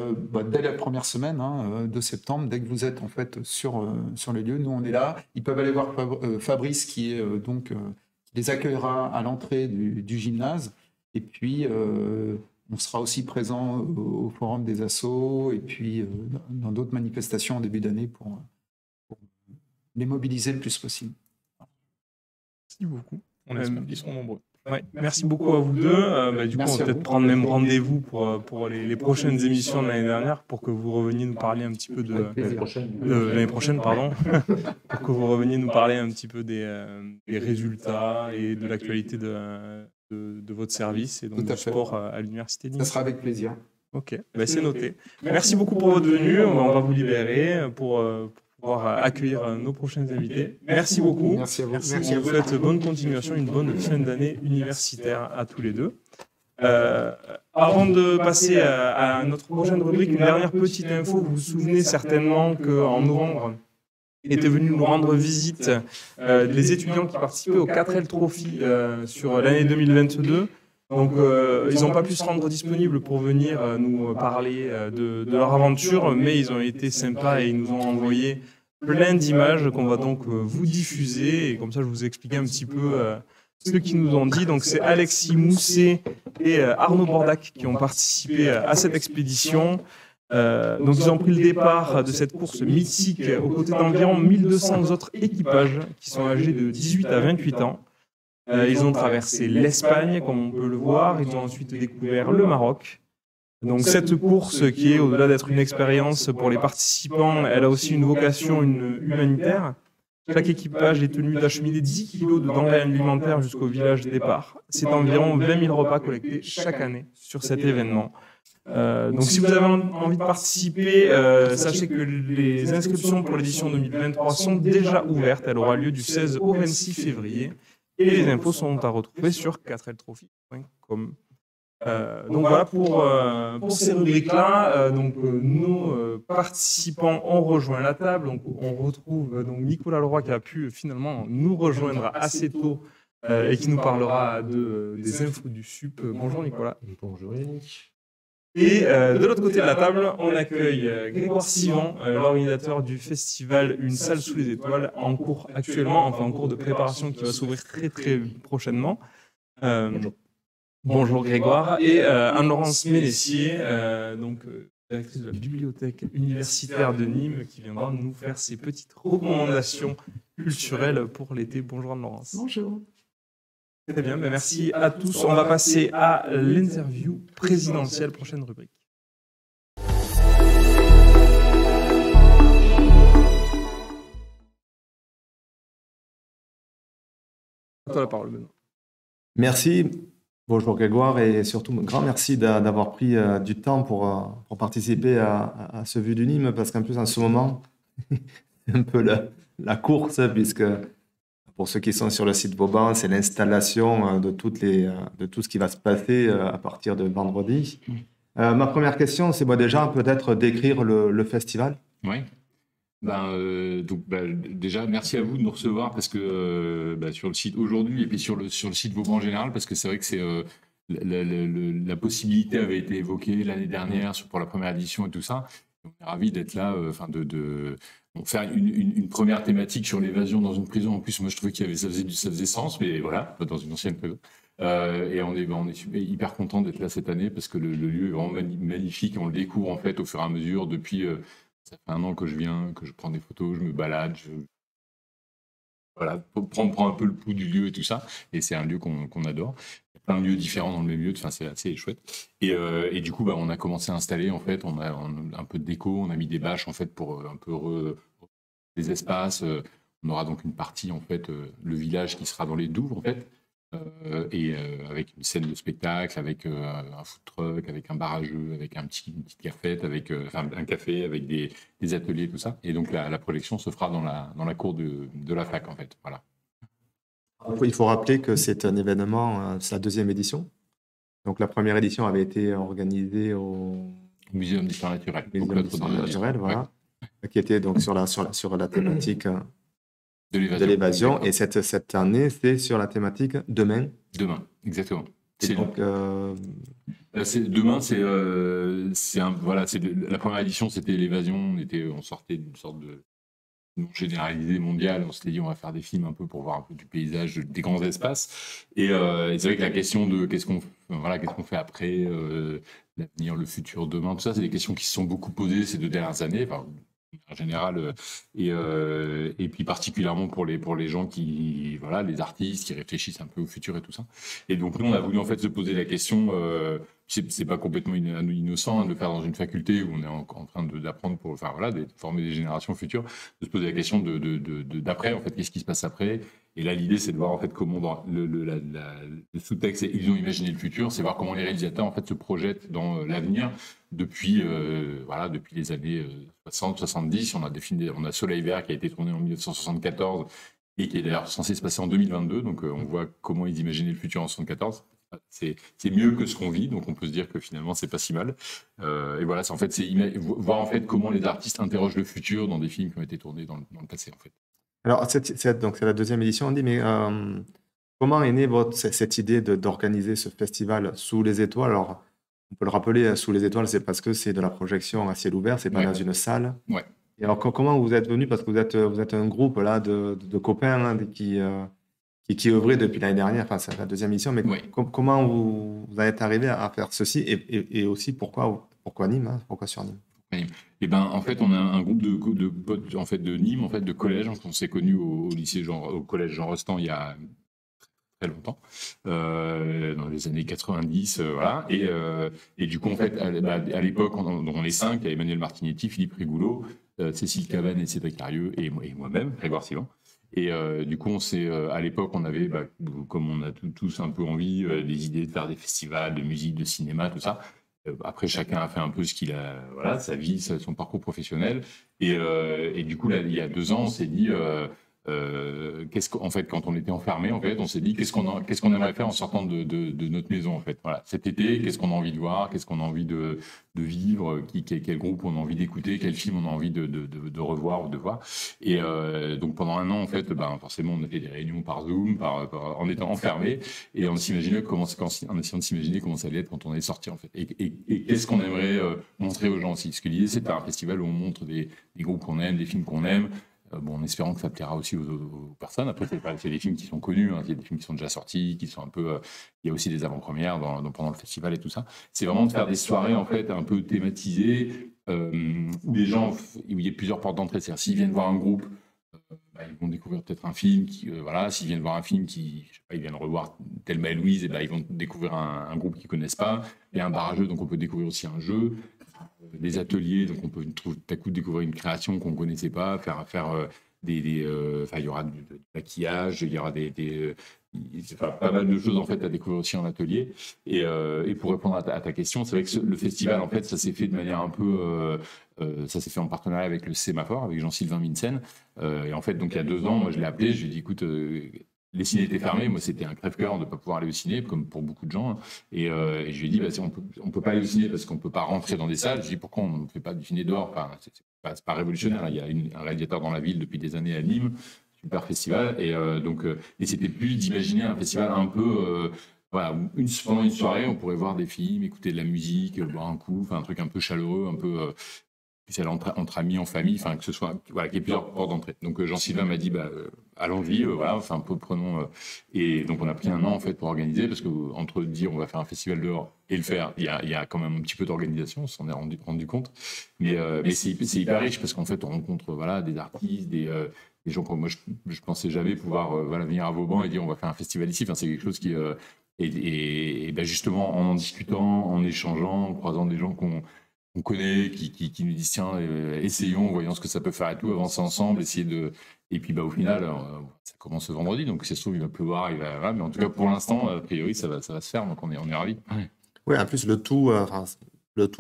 Dès la première semaine de septembre, dès que vous êtes en fait sur les lieux, nous on est là. Ils peuvent aller voir Fabrice qui est qui les accueillera à l'entrée du gymnase. Et puis on sera aussi présent au forum des assos et puis dans d'autres manifestations en début d'année pour les mobiliser le plus possible. Merci beaucoup. On espère qu'ils seront nombreux. Ouais, merci beaucoup à vous deux. Du coup, on va peut-être prendre même rendez-vous pour les prochaines émissions de l'année dernière pour que vous reveniez nous parler un petit peu de l'année prochaine, pardon, pour que vous reveniez nous parler un petit peu des résultats et de l'actualité de votre service et donc du sport à l'université de Nîmes. Ça sera avec plaisir. Ok, c'est noté. Merci beaucoup pour votre venue. On va vous libérer pour pouvoir accueillir nos prochaines invités. Merci beaucoup. Merci à vous. Merci. On vous souhaite bonne continuation, une bonne fin d'année universitaire à tous les deux. Avant de passer à notre prochaine rubrique, une dernière petite info. Vous vous souvenez certainement qu'en novembre étaient venus nous rendre visite les étudiants qui participaient au 4L Trophy sur l'année 2022. Donc, ils n'ont pas pu se rendre disponibles pour venir nous parler de leur aventure, mais ils ont été sympas et ils nous ont envoyé plein d'images qu'on va donc vous diffuser. Et comme ça, je vous explique un petit peu ce qu'ils nous ont dit. Donc, c'est Alexis Mousset et Arnaud Bordac qui ont participé à cette expédition. Donc, ils ont pris le départ de cette course mythique aux côtés d'environ 1200 autres équipages qui sont âgés de 18 à 28 ans. Ils ont traversé l'Espagne, comme on peut le voir. Ils ont ensuite découvert le Maroc. Donc cette course, qui est au-delà d'être une expérience pour les participants, elle a aussi une vocation humanitaire. Chaque équipage est tenu d'acheminer 10 kilos de denrées alimentaires jusqu'au village de départ. C'est environ 20 000 repas collectés chaque année sur cet événement. Donc si vous avez envie de participer, sachez que les inscriptions pour l'édition 2023 sont déjà ouvertes. Elle aura lieu du 16 au 26 février. Et les infos sont à retrouver sur 4ltrophy.com. Donc voilà pour ces rubriques-là. Nos participants ont rejoint la table. Donc on retrouve Nicolas Leroy qui a pu finalement nous rejoindre assez tôt et qui nous parlera des infos du SUP. Bonjour Nicolas. Bonjour Yannick. Et de l'autre côté de la table, on accueille Grégoire Sivan, l'organisateur du festival Une salle sous les étoiles, en cours actuellement, enfin en cours de préparation qui va s'ouvrir très très prochainement. Bonjour Grégoire. Et Anne-Laurence Ménessier, directrice de la bibliothèque universitaire de Nîmes, qui viendra nous faire ses petites recommandations culturelles pour l'été. Bonjour Anne-Laurence. Bonjour. Très bien, merci à tous. On va passer à l'interview présidentielle, prochaine rubrique. À toi la parole, Benoît. Merci. Bonjour Grégoire et surtout un grand merci d'avoir pris du temps pour participer à ce Vue du Nîmes parce qu'en plus en ce moment, c'est un peu la course puisque pour ceux qui sont sur le site Vauban, c'est l'installation de tout ce qui va se passer à partir de vendredi. Ma première question, c'est déjà peut-être décrire le festival. Oui. Déjà, merci à vous de nous recevoir parce que sur le site aujourd'hui et puis sur le site Vauban en général, parce que c'est vrai que c'est la possibilité avait été évoquée l'année dernière pour la première édition et tout ça. On est ravis d'être là, faire une première thématique sur l'évasion dans une prison. En plus, moi, je trouvais ça faisait sens, mais voilà, dans une ancienne prison. Et on est hyper content d'être là cette année parce que le lieu est vraiment magnifique. On le découvre en fait au fur et à mesure. Depuis, ça fait 1 an que je prends des photos, je me balade, voilà, prendre un peu le pouls du lieu et tout ça. Et c'est un lieu qu'on adore. Il y a plein de lieux différents dans le même lieu. Enfin, c'est assez chouette. Et du coup, on a commencé à installer. En fait, on a un peu de déco. On a mis des bâches en fait pour un peu des espaces. On aura donc une partie en fait, le village qui sera dans les douves en fait. Avec une scène de spectacle, avec un food truck, avec un bar à jeux, avec une petite cafette, avec un café, avec des ateliers, tout ça. Et donc la projection se fera dans la cour de la fac, en fait. Voilà. Il faut rappeler que c'est un événement, c'est la 2e édition. Donc la première édition avait été organisée au Muséum d'histoire naturelle. Muséum d'histoire naturelle, voilà, qui était donc sur la thématique de l'évasion. Et cette année, c'est sur la thématique demain. Demain, exactement. Donc, demain, la première édition, c'était l'évasion. On sortait d'une sorte de généralisé mondial. On s'était dit, on va faire des films un peu pour voir un peu du paysage, des grands espaces. Et c'est vrai que la question de qu'est-ce qu'on fait après, l'avenir, le futur, demain, tout ça, c'est des questions qui se sont beaucoup posées ces 2 dernières années. Enfin, en général, et puis particulièrement pour les gens les artistes qui réfléchissent un peu au futur et tout ça. Et donc nous, on a voulu en fait se poser la question, c'est pas complètement innocent de le faire dans une faculté où on est en train d'apprendre de former des générations futures, de se poser la question d'après, en fait, qu'est-ce qui se passe après. Et là, l'idée, c'est de voir en fait comment dans le sous-texte, ils ont imaginé le futur, c'est voir comment les réalisateurs en fait se projettent dans l'avenir depuis les années 60-70. On a Soleil Vert qui a été tourné en 1974 et qui est d'ailleurs censé se passer en 2022. Donc on voit comment ils imaginaient le futur en 1974. C'est mieux que ce qu'on vit, donc on peut se dire que finalement c'est pas si mal. Et voilà, c'est voir en fait comment les artistes interrogent le futur dans des films qui ont été tournés dans le passé en fait. Alors c'est la 2e édition, on dit, mais comment est née cette idée d'organiser ce festival sous les étoiles? Alors on peut le rappeler, sous les étoiles, c'est parce que c'est de la projection à ciel ouvert, c'est pas dans une salle. Ouais. Et alors comment vous êtes venu, parce que vous êtes un groupe là de copains qui œuvraient depuis l'année dernière, enfin c'est la 2e édition, mais comment vous êtes arrivé à faire ceci et aussi pourquoi Nîmes, hein, pourquoi sur Nîmes? Et en fait, on a un groupe de potes en fait de Nîmes, en fait de collège. On s'est connus au collège Jean Rostand il y a très longtemps, dans les années 90, voilà. Et du coup, en fait, à l'époque, on est 5, il y a Emmanuel Martinetti, Philippe Rigoulot, Cécile Cavanne et Cédric Carieux et moi-même, Grégoire Sivan. Et du coup, à l'époque, on avait, comme on a tous un peu envie, des idées de faire des festivals de musique, de cinéma, tout ça. Après, chacun a fait un peu ce qu'il a, sa vie, son parcours professionnel. Et du coup, là, il y a 2 ans, on s'est dit, en fait, quand on était enfermé, en fait, on s'est dit qu'est-ce qu'on aimerait faire en sortant de notre maison, en fait. Voilà, cet été, qu'est-ce qu'on a envie de voir, qu'est-ce qu'on a envie de vivre, quel groupe on a envie d'écouter, quel film on a envie de revoir ou de voir. Et donc pendant 1 an, en fait, forcément, on a fait des réunions par Zoom, en étant enfermé, et en essayant de s'imaginer comment ça allait être quand on allait sortir, en fait. Et qu'est-ce qu'on aimerait montrer aux gens aussi. Parce que l'idée, c'est de faire un festival où on montre des groupes qu'on aime, des films qu'on aime. En espérant que ça plaira aussi aux personnes. Après, c'est des films qui sont connus, il y a des films qui sont déjà sortis, qui sont un peu... il y a aussi des avant-premières pendant le festival et tout ça. C'est vraiment de faire des soirées, en fait, un peu thématisées, où il y a plusieurs portes d'entrée. C'est-à-dire, s'ils viennent voir un groupe, ils vont découvrir peut-être un film, s'ils viennent voir un film ils viennent revoir Thelma et Louise, ils vont découvrir un groupe qu'ils ne connaissent pas. Il y a un bar à jeux, donc on peut découvrir aussi un jeu. Des ateliers, donc on peut tout à coup découvrir une création qu'on ne connaissait pas, il y aura du maquillage, il y aura pas mal de choses en fait à découvrir aussi en atelier. Et pour répondre à ta question, c'est vrai que le festival en fait ça s'est fait de manière un peu, ça s'est fait en partenariat avec le Sémaphore, avec Jean-Sylvain Minsen. Et en fait donc il y a 2 ans, moi je l'ai appelé, je lui ai dit écoute. Les ciné étaient fermés, moi c'était un crève-cœur de ne pas pouvoir aller au ciné, comme pour beaucoup de gens. Et je lui ai dit, on peut pas aller au ciné parce qu'on ne peut pas rentrer dans des salles. Je lui ai dit, pourquoi on ne fait pas du ciné dehors? Enfin, c'est pas révolutionnaire. Il y a un réalisateur dans la ville depuis des années à Nîmes, super festival. Et c'était plus d'imaginer un festival un peu... pendant une soirée, on pourrait voir des films, écouter de la musique, boire un coup, un truc un peu chaleureux, un peu... puisse aller entre amis, en famille, enfin que ce soit voilà, qu'il y ait plusieurs portes d'entrée. Donc Jean-Sylvain m'a dit allons-y, voilà, enfin prenons et donc on a pris un an en fait pour organiser parce que entre dire on va faire un festival dehors et le faire, il y a quand même un petit peu d'organisation, on s'en est rendu compte, mais c'est hyper riche parce qu'en fait on rencontre voilà des artistes, des gens que moi je pensais jamais pouvoir voilà venir à Vauban et dire on va faire un festival ici, enfin c'est quelque chose qui et ben justement en discutant, en échangeant, en croisant des gens qu'on connaît, qui nous disent tiens, essayons, voyons ce que ça peut faire et tout, avancer ensemble, essayer de. Et puis au final, ça commence ce vendredi, donc c'est sûr il va pleuvoir, voilà, mais en tout cas pour l'instant, a priori, ça va se faire, donc on est ravis. Oui, en plus, le tout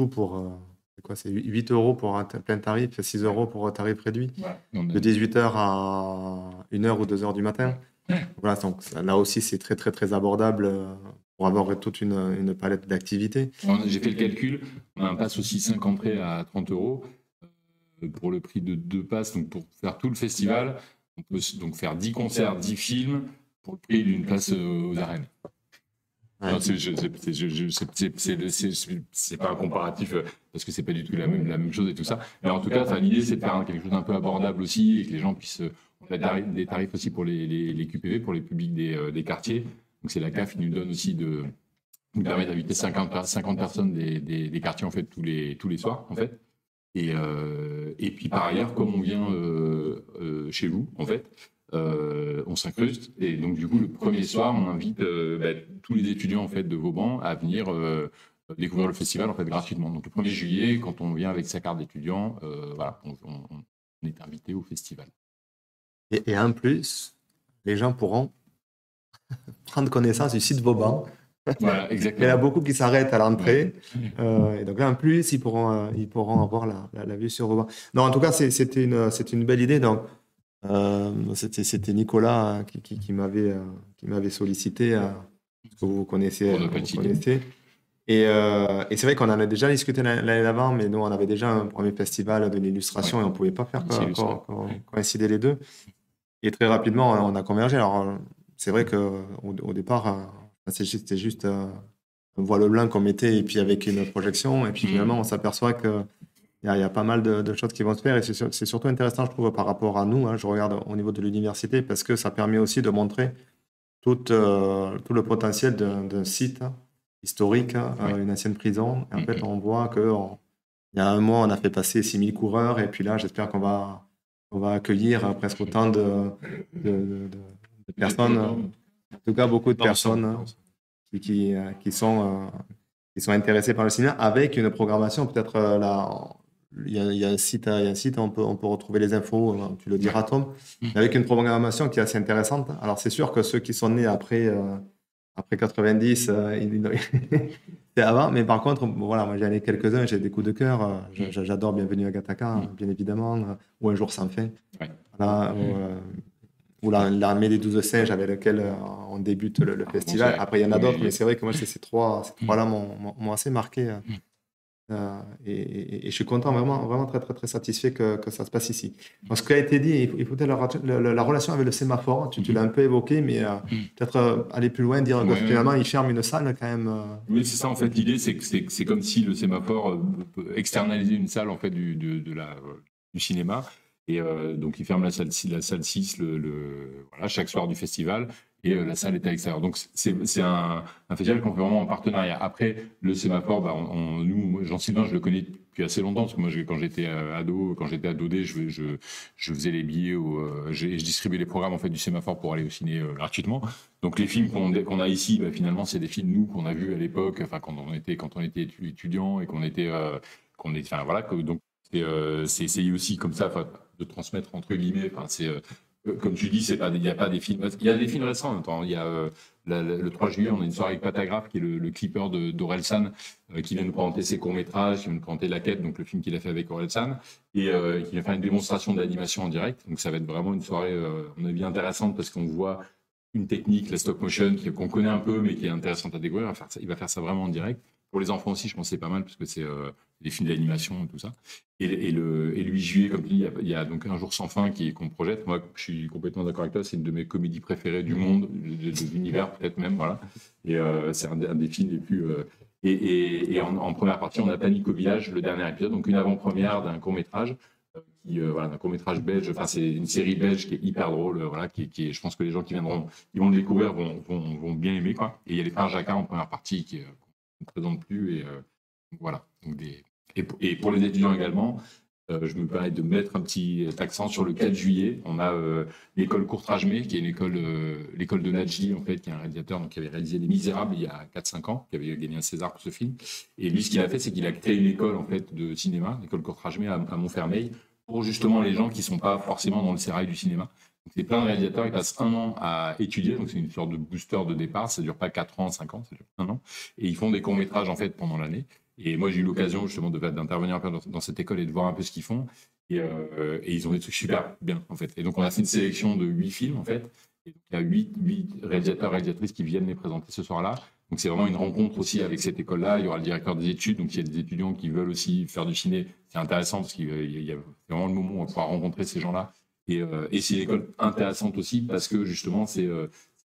pour. C'est quoi, c'est 8 € pour un plein tarif, 6 € pour un tarif réduit, de 18h à 1h ou 2h du matin. Voilà, donc là aussi, c'est très, très, très abordable pour avoir toute une palette d'activités. J'ai fait le calcul, on a un pass aussi 5 entrées à 30 € pour le prix de 2 passes. Donc pour faire tout le festival, on peut donc faire 10 concerts, 10 films pour le prix d'une place aux arènes. Ouais. C'est pas un comparatif parce que c'est pas du tout la même chose et tout ça. Mais en tout cas, l'idée c'est de faire quelque chose d'un peu abordable aussi et que les gens puissent. On a des tarifs aussi pour les QPV, pour les publics des quartiers. Donc c'est la CAF qui nous donne aussi nous permet d'inviter 50 personnes des quartiers en fait tous les soirs en fait. Et puis par ailleurs, comme on vient chez vous en fait. On s'incruste et donc du coup le premier soir on invite tous les étudiants en fait de Vauban à venir découvrir le festival en fait gratuitement. Donc le 1er juillet quand on vient avec sa carte d'étudiant, voilà, on est invité au festival. Et en plus, les gens pourront prendre connaissance du site Vauban. Voilà, exactement. Il y en a beaucoup qui s'arrêtent à l'entrée. Et donc là, en plus, ils pourront avoir la vue sur Vauban. Non, en tout cas, c'était une belle idée. Donc, c'était Nicolas qui m'avait sollicité, que vous connaissez. Et c'est vrai qu'on en a déjà discuté l'année d'avant, mais nous, on avait déjà un premier festival de l'illustration et on ne pouvait pas faire coïncider les deux. Et très rapidement, on a convergé. Alors, c'est vrai qu'au départ, c'était juste un voile blanc qu'on mettait et puis avec une projection. Et puis finalement, on s'aperçoit qu'il y a pas mal de choses qui vont se faire. Et c'est surtout intéressant, je trouve, par rapport à nous. Je regarde au niveau de l'université parce que ça permet aussi de montrer tout le potentiel d'un site historique, une ancienne prison. Et en fait, on voit qu'il y a un mois, on a fait passer 6000 coureurs. Et puis là, j'espère qu'on va accueillir presque autant de personnes. En tout cas, beaucoup de personnes qui sont intéressées par le cinéma avec une programmation peut-être là. Il y a un site, on peut retrouver les infos, tu le diras Tom, avec une programmation qui est assez intéressante. Alors c'est sûr que ceux qui sont nés après 90, c'est avant, mais par contre, voilà, moi j'en ai quelques-uns, j'ai des coups de cœur. J'adore Bienvenue à Gattaca, bien évidemment, ou Un jour sans fin. Voilà, ou l'armée des 12 singes avec lequel on débute le festival. Après, il y en a d'autres, mais c'est vrai que moi, ces trois-là m'ont assez marqué. Et je suis content, vraiment très, très, très satisfait que ça se passe ici. Donc, ce qui a été dit, il faut peut-être la relation avec le sémaphore, tu l'as un peu évoqué, mais peut-être aller plus loin, dire que finalement, il ferme une salle quand même. Oui, c'est ça, en fait. L'idée, c'est que c'est comme si le sémaphore peut externaliser une salle en fait, du cinéma. Et donc, il ferme la salle 6 voilà, chaque soir du festival. Et la salle est à l'extérieur. Donc, c'est un festival qu'on fait vraiment en partenariat. Après, le sémaphore, nous, Jean-Sylvain, je le connais depuis assez longtemps, parce que moi, quand j'étais ado, quand j'étais à Daudet, je faisais les billets, je distribuais les programmes en fait, du sémaphore pour aller au ciné gratuitement. Donc, les films qu'on a ici, finalement, c'est des films, nous, qu'on a vus à l'époque, quand on était étudiant et qu'on était... voilà, donc, c'est essayer aussi comme ça de transmettre, entre guillemets, comme tu dis, il n'y a pas des films. Il y a des films récents en même temps. Il y a le 3 juillet, on a une soirée avec Patagraphe, qui est le clipper d'Orelsan, qui vient nous présenter ses courts-métrages, qui vient nous présenter La Quête, donc le film qu'il a fait avec Orelsan, et qui va faire une démonstration d'animation en direct. Donc ça va être vraiment une soirée, on a bien intéressante, parce qu'on voit une technique, la stop motion, qu'on connaît un peu, mais qui est intéressante à découvrir. Il va faire ça vraiment en direct. Pour les enfants aussi, je pense que c'est pas mal, parce que c'est des films d'animation et tout ça. Et le 8 juillet, comme tu dis, il y a donc Un jour sans fin qu'on projette. Moi, je suis complètement d'accord avec toi, c'est une de mes comédies préférées du monde, de l'univers peut-être même, voilà. Et c'est un des films les plus... Et en première partie, on a Panique au village, le dernier épisode, donc une avant-première d'un court-métrage, voilà, d'un court-métrage belge. Enfin, c'est une série belge qui est hyper drôle, voilà, je pense que les gens qui vont le découvrir vont bien aimer, quoi. Et il y a les frères Jacquard en première partie qu'on ne présente plus, et voilà. Donc et pour les étudiants également, je me permets de mettre un petit accent sur le 4 juillet. On a l'école Courtrajmé, qui est l'école de Nadji, en fait, qui est un réalisateur qui avait réalisé Les Misérables il y a 4-5 ans, qui avait gagné un César pour ce film. Et lui, ce qu'il a fait, c'est qu'il a créé une école, en fait, de cinéma, l'école Courtrajmé à Montfermeil, pour justement les gens qui ne sont pas forcément dans le sérail du cinéma. Donc, c'est plein de réalisateurs, ils passent 1 an à étudier, donc c'est une sorte de booster de départ, ça ne dure pas 4 ans, 5 ans, ça dure 1 an. Et ils font des courts-métrages, en fait, pendant l'année. Et moi, j'ai eu l'occasion justement d'intervenir un peu dans cette école et de voir un peu ce qu'ils font. Et ils ont des trucs super bien, en fait. Et donc, on a fait une sélection de 8 films, en fait. Et donc, il y a 8 réalisateurs, réalisatrices qui viennent les présenter ce soir-là. Donc, c'est vraiment une rencontre aussi avec cette école-là. Il y aura le directeur des études. Donc, il y a des étudiants qui veulent aussi faire du ciné. C'est intéressant parce qu'il y a vraiment le moment où on va pouvoir rencontrer ces gens-là. Et c'est une école intéressante aussi parce que justement,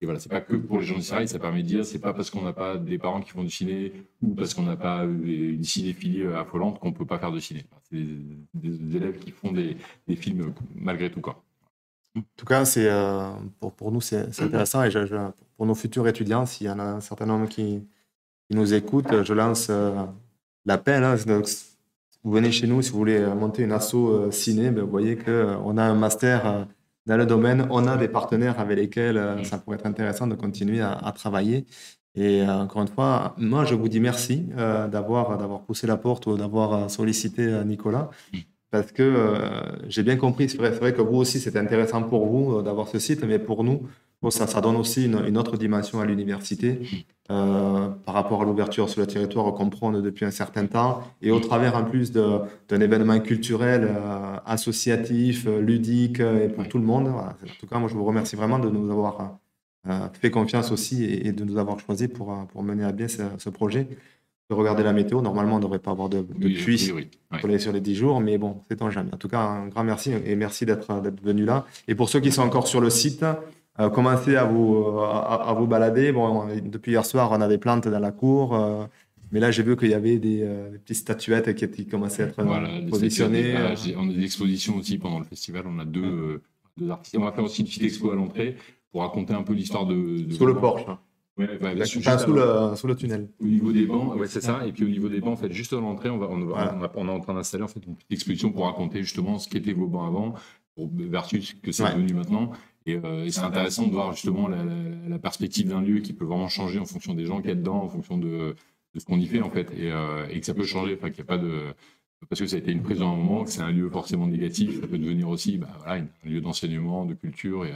voilà, c'est pas que pour les gens du sérail, ça permet de dire, c'est pas parce qu'on n'a pas des parents qui font du ciné ou parce qu'on n'a pas une cinéphilie affolante qu'on peut pas faire de ciné. C'est des élèves qui font des films malgré tout, quoi. En tout cas, pour nous, c'est intéressant. Et pour nos futurs étudiants, s'il y en a un certain nombre qui nous écoutent, je lance l'appel. Hein. Donc, vous venez chez nous, si vous voulez monter une asso ciné, vous voyez qu'on a un master dans le domaine, on a des partenaires avec lesquels ça pourrait être intéressant de continuer à travailler. Et encore une fois, moi, je vous dis merci d'avoir poussé la porte ou d'avoir sollicité Nicolas. Parce que j'ai bien compris, c'est vrai que vous aussi, c'était intéressant pour vous d'avoir ce site, mais pour nous, ça donne aussi une autre dimension à l'université par rapport à l'ouverture sur le territoire qu'on prône depuis un certain temps, et au travers en plus d'un événement culturel, associatif, ludique, et pour tout le monde. Voilà. En tout cas, moi, je vous remercie vraiment de nous avoir fait confiance aussi et de nous avoir choisi pour mener à bien ce projet. De regarder la météo, normalement on ne devrait pas avoir de pluie sur les 10 jours, mais bon, c'est en jamais. En tout cas, un grand merci et merci d'être venu là. Et pour ceux qui sont encore sur le site, commencez à vous balader. Bon, depuis hier soir, on a des plantes dans la cour, mais là j'ai vu qu'il y avait des petites statuettes qui commençaient à être positionnées. On a des expositions aussi pendant le festival, on a deux artistes. On va faire aussi une petite expo à l'entrée pour raconter un peu l'histoire de Sur le porche. Hein. Ouais, sous le tunnel. Au niveau des bancs, ouais, c'est ça. Et puis au niveau des bancs, en fait, juste à l'entrée, on est en train d'installer en fait une petite exposition pour raconter justement ce qu'étaient vos bancs avant, versus ce que c'est devenu maintenant. Et c'est intéressant de voir justement la perspective d'un lieu qui peut vraiment changer en fonction des gens qu'il y a dedans, en fonction de ce qu'on y fait en fait, et que ça peut changer. Enfin, qu'il y a pas de parce que ça a été une prise en un moment, que c'est un lieu forcément négatif, ça peut devenir aussi, un lieu d'enseignement, de culture, et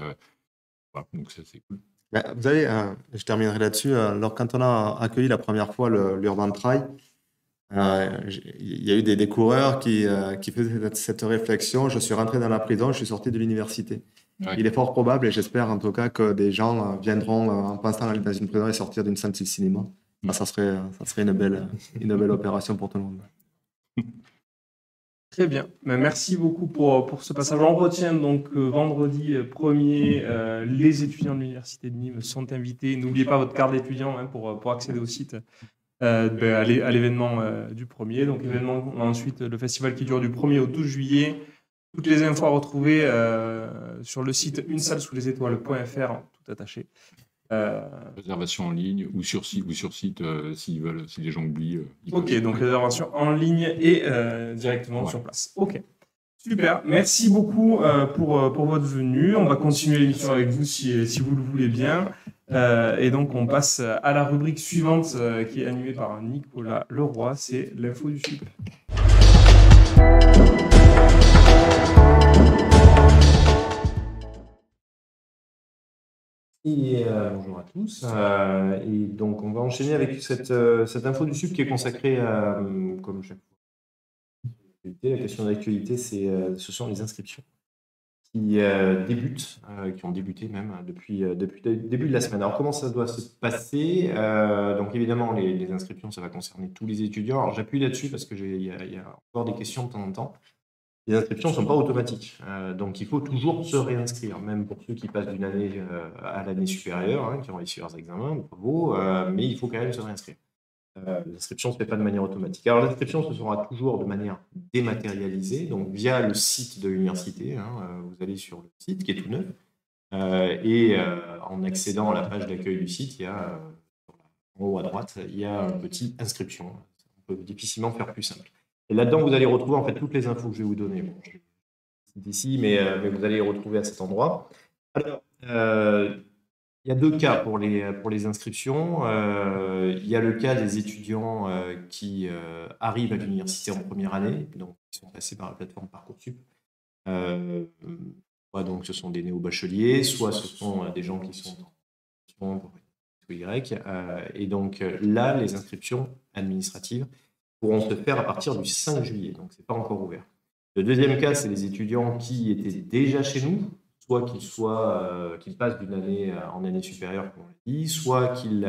voilà, donc ça c'est cool. Vous savez, je terminerai là-dessus. Quand on a accueilli la première fois l'Urban Trail, il y a eu des coureurs qui faisaient cette réflexion. Je suis rentré dans la prison, je suis sorti de l'université. Ouais. Il est fort probable, et j'espère en tout cas, que des gens viendront en pensant aller dans une prison et sortir d'une salle de cinéma. Ça serait une belle opération pour tout le monde. Très bien. Merci beaucoup pour ce passage. On retient donc vendredi 1er, les étudiants de l'Université de Nîmes sont invités. N'oubliez pas votre carte d'étudiant pour accéder au site à l'événement du 1er. Donc, événement, ensuite, le festival qui dure du 1er au 12 juillet. Toutes les infos à retrouver sur le site unesallesouslesétoiles.fr, tout attaché. Réservation en ligne ou sur site s'ils veulent, si les gens oublient. Ok, donc réservation en ligne et directement sur place. Ok, super. Merci beaucoup pour votre venue. On va continuer l'émission avec vous si vous le voulez bien. Et donc on passe à la rubrique suivante qui est animée par Nicolas Leroy, c'est l'info du SUP. Et bonjour à tous. Et donc, on va enchaîner avec cette info du SUP qui est consacrée, comme chaque fois, la question d'actualité, ce sont les inscriptions. qui débutent, qui ont débuté même depuis le début de la semaine. Alors, comment ça doit se passer? Donc, évidemment, les inscriptions, ça va concerner tous les étudiants. Alors, j'appuie là-dessus parce qu'il y a encore des questions de temps en temps. Les inscriptions ne sont pas automatiques, donc il faut toujours se réinscrire, même pour ceux qui passent d'une année à l'année supérieure, hein, qui ont réussi leurs examens, bravo, mais il faut quand même se réinscrire. L'inscription ne se fait pas de manière automatique. Alors l'inscription se fera toujours de manière dématérialisée, donc via le site de l'université. Hein, vous allez sur le site qui est tout neuf, et en accédant à la page d'accueil du site, il y a en haut à droite, il y a un petit inscription. On peut difficilement faire plus simple. Et là-dedans, vous allez retrouver en fait toutes les infos que je vais vous donner. Bon, je cite ici, mais vous allez les retrouver à cet endroit. Alors, il y a deux cas pour les inscriptions. Il y a le cas des étudiants qui arrivent à l'université en première année, donc qui sont passés par la plateforme Parcoursup. Soit donc ce sont des néo-bacheliers, soit ce sont des gens qui sont en Y. Et donc là, les inscriptions administratives pourront se faire à partir du 5 juillet, donc ce n'est pas encore ouvert. Le deuxième cas, c'est les étudiants qui étaient déjà chez nous, soit qu'ils passent d'une année en année supérieure, comme on l'a dit, soit qu'ils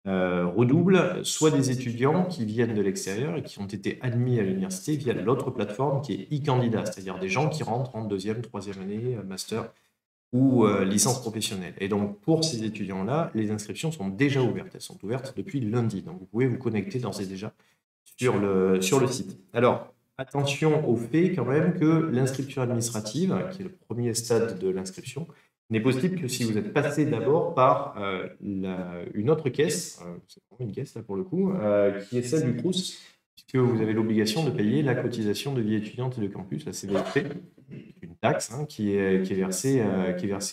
redoublent, soit des étudiants qui viennent de l'extérieur et qui ont été admis à l'université via l'autre plateforme qui est e-candidat, c'est-à-dire des gens qui rentrent en deuxième, troisième année, master ou licence professionnelle. Et donc, pour ces étudiants-là, les inscriptions sont déjà ouvertes. Elles sont ouvertes depuis lundi, donc vous pouvez vous connecter d'ores et déjà sur le site. Alors, attention au fait quand même que l'inscription administrative, qui est le premier stade de l'inscription, n'est possible que si vous êtes passé d'abord par une autre caisse, c'est vraiment une caisse là pour le coup, qui est celle du Crous, puisque vous avez l'obligation de payer la cotisation de vie étudiante et de campus, la CVFP, une taxe qui est versée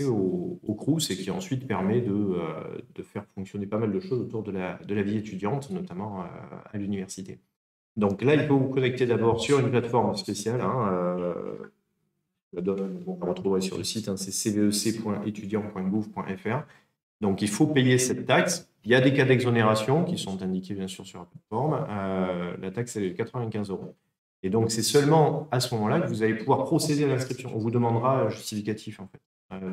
au Crous et qui ensuite permet de faire fonctionner pas mal de choses autour de la vie étudiante, notamment à l'université. Donc là, il faut vous connecter d'abord sur une plateforme spéciale. On va retrouver sur le site, c'est cvec.étudiant.gouv.fr. Donc il faut payer cette taxe. Il y a des cas d'exonération qui sont indiqués bien sûr sur la plateforme. La taxe est de 95 €. Et donc c'est seulement à ce moment-là que vous allez pouvoir procéder à l'inscription. On vous demandera un justificatif en fait,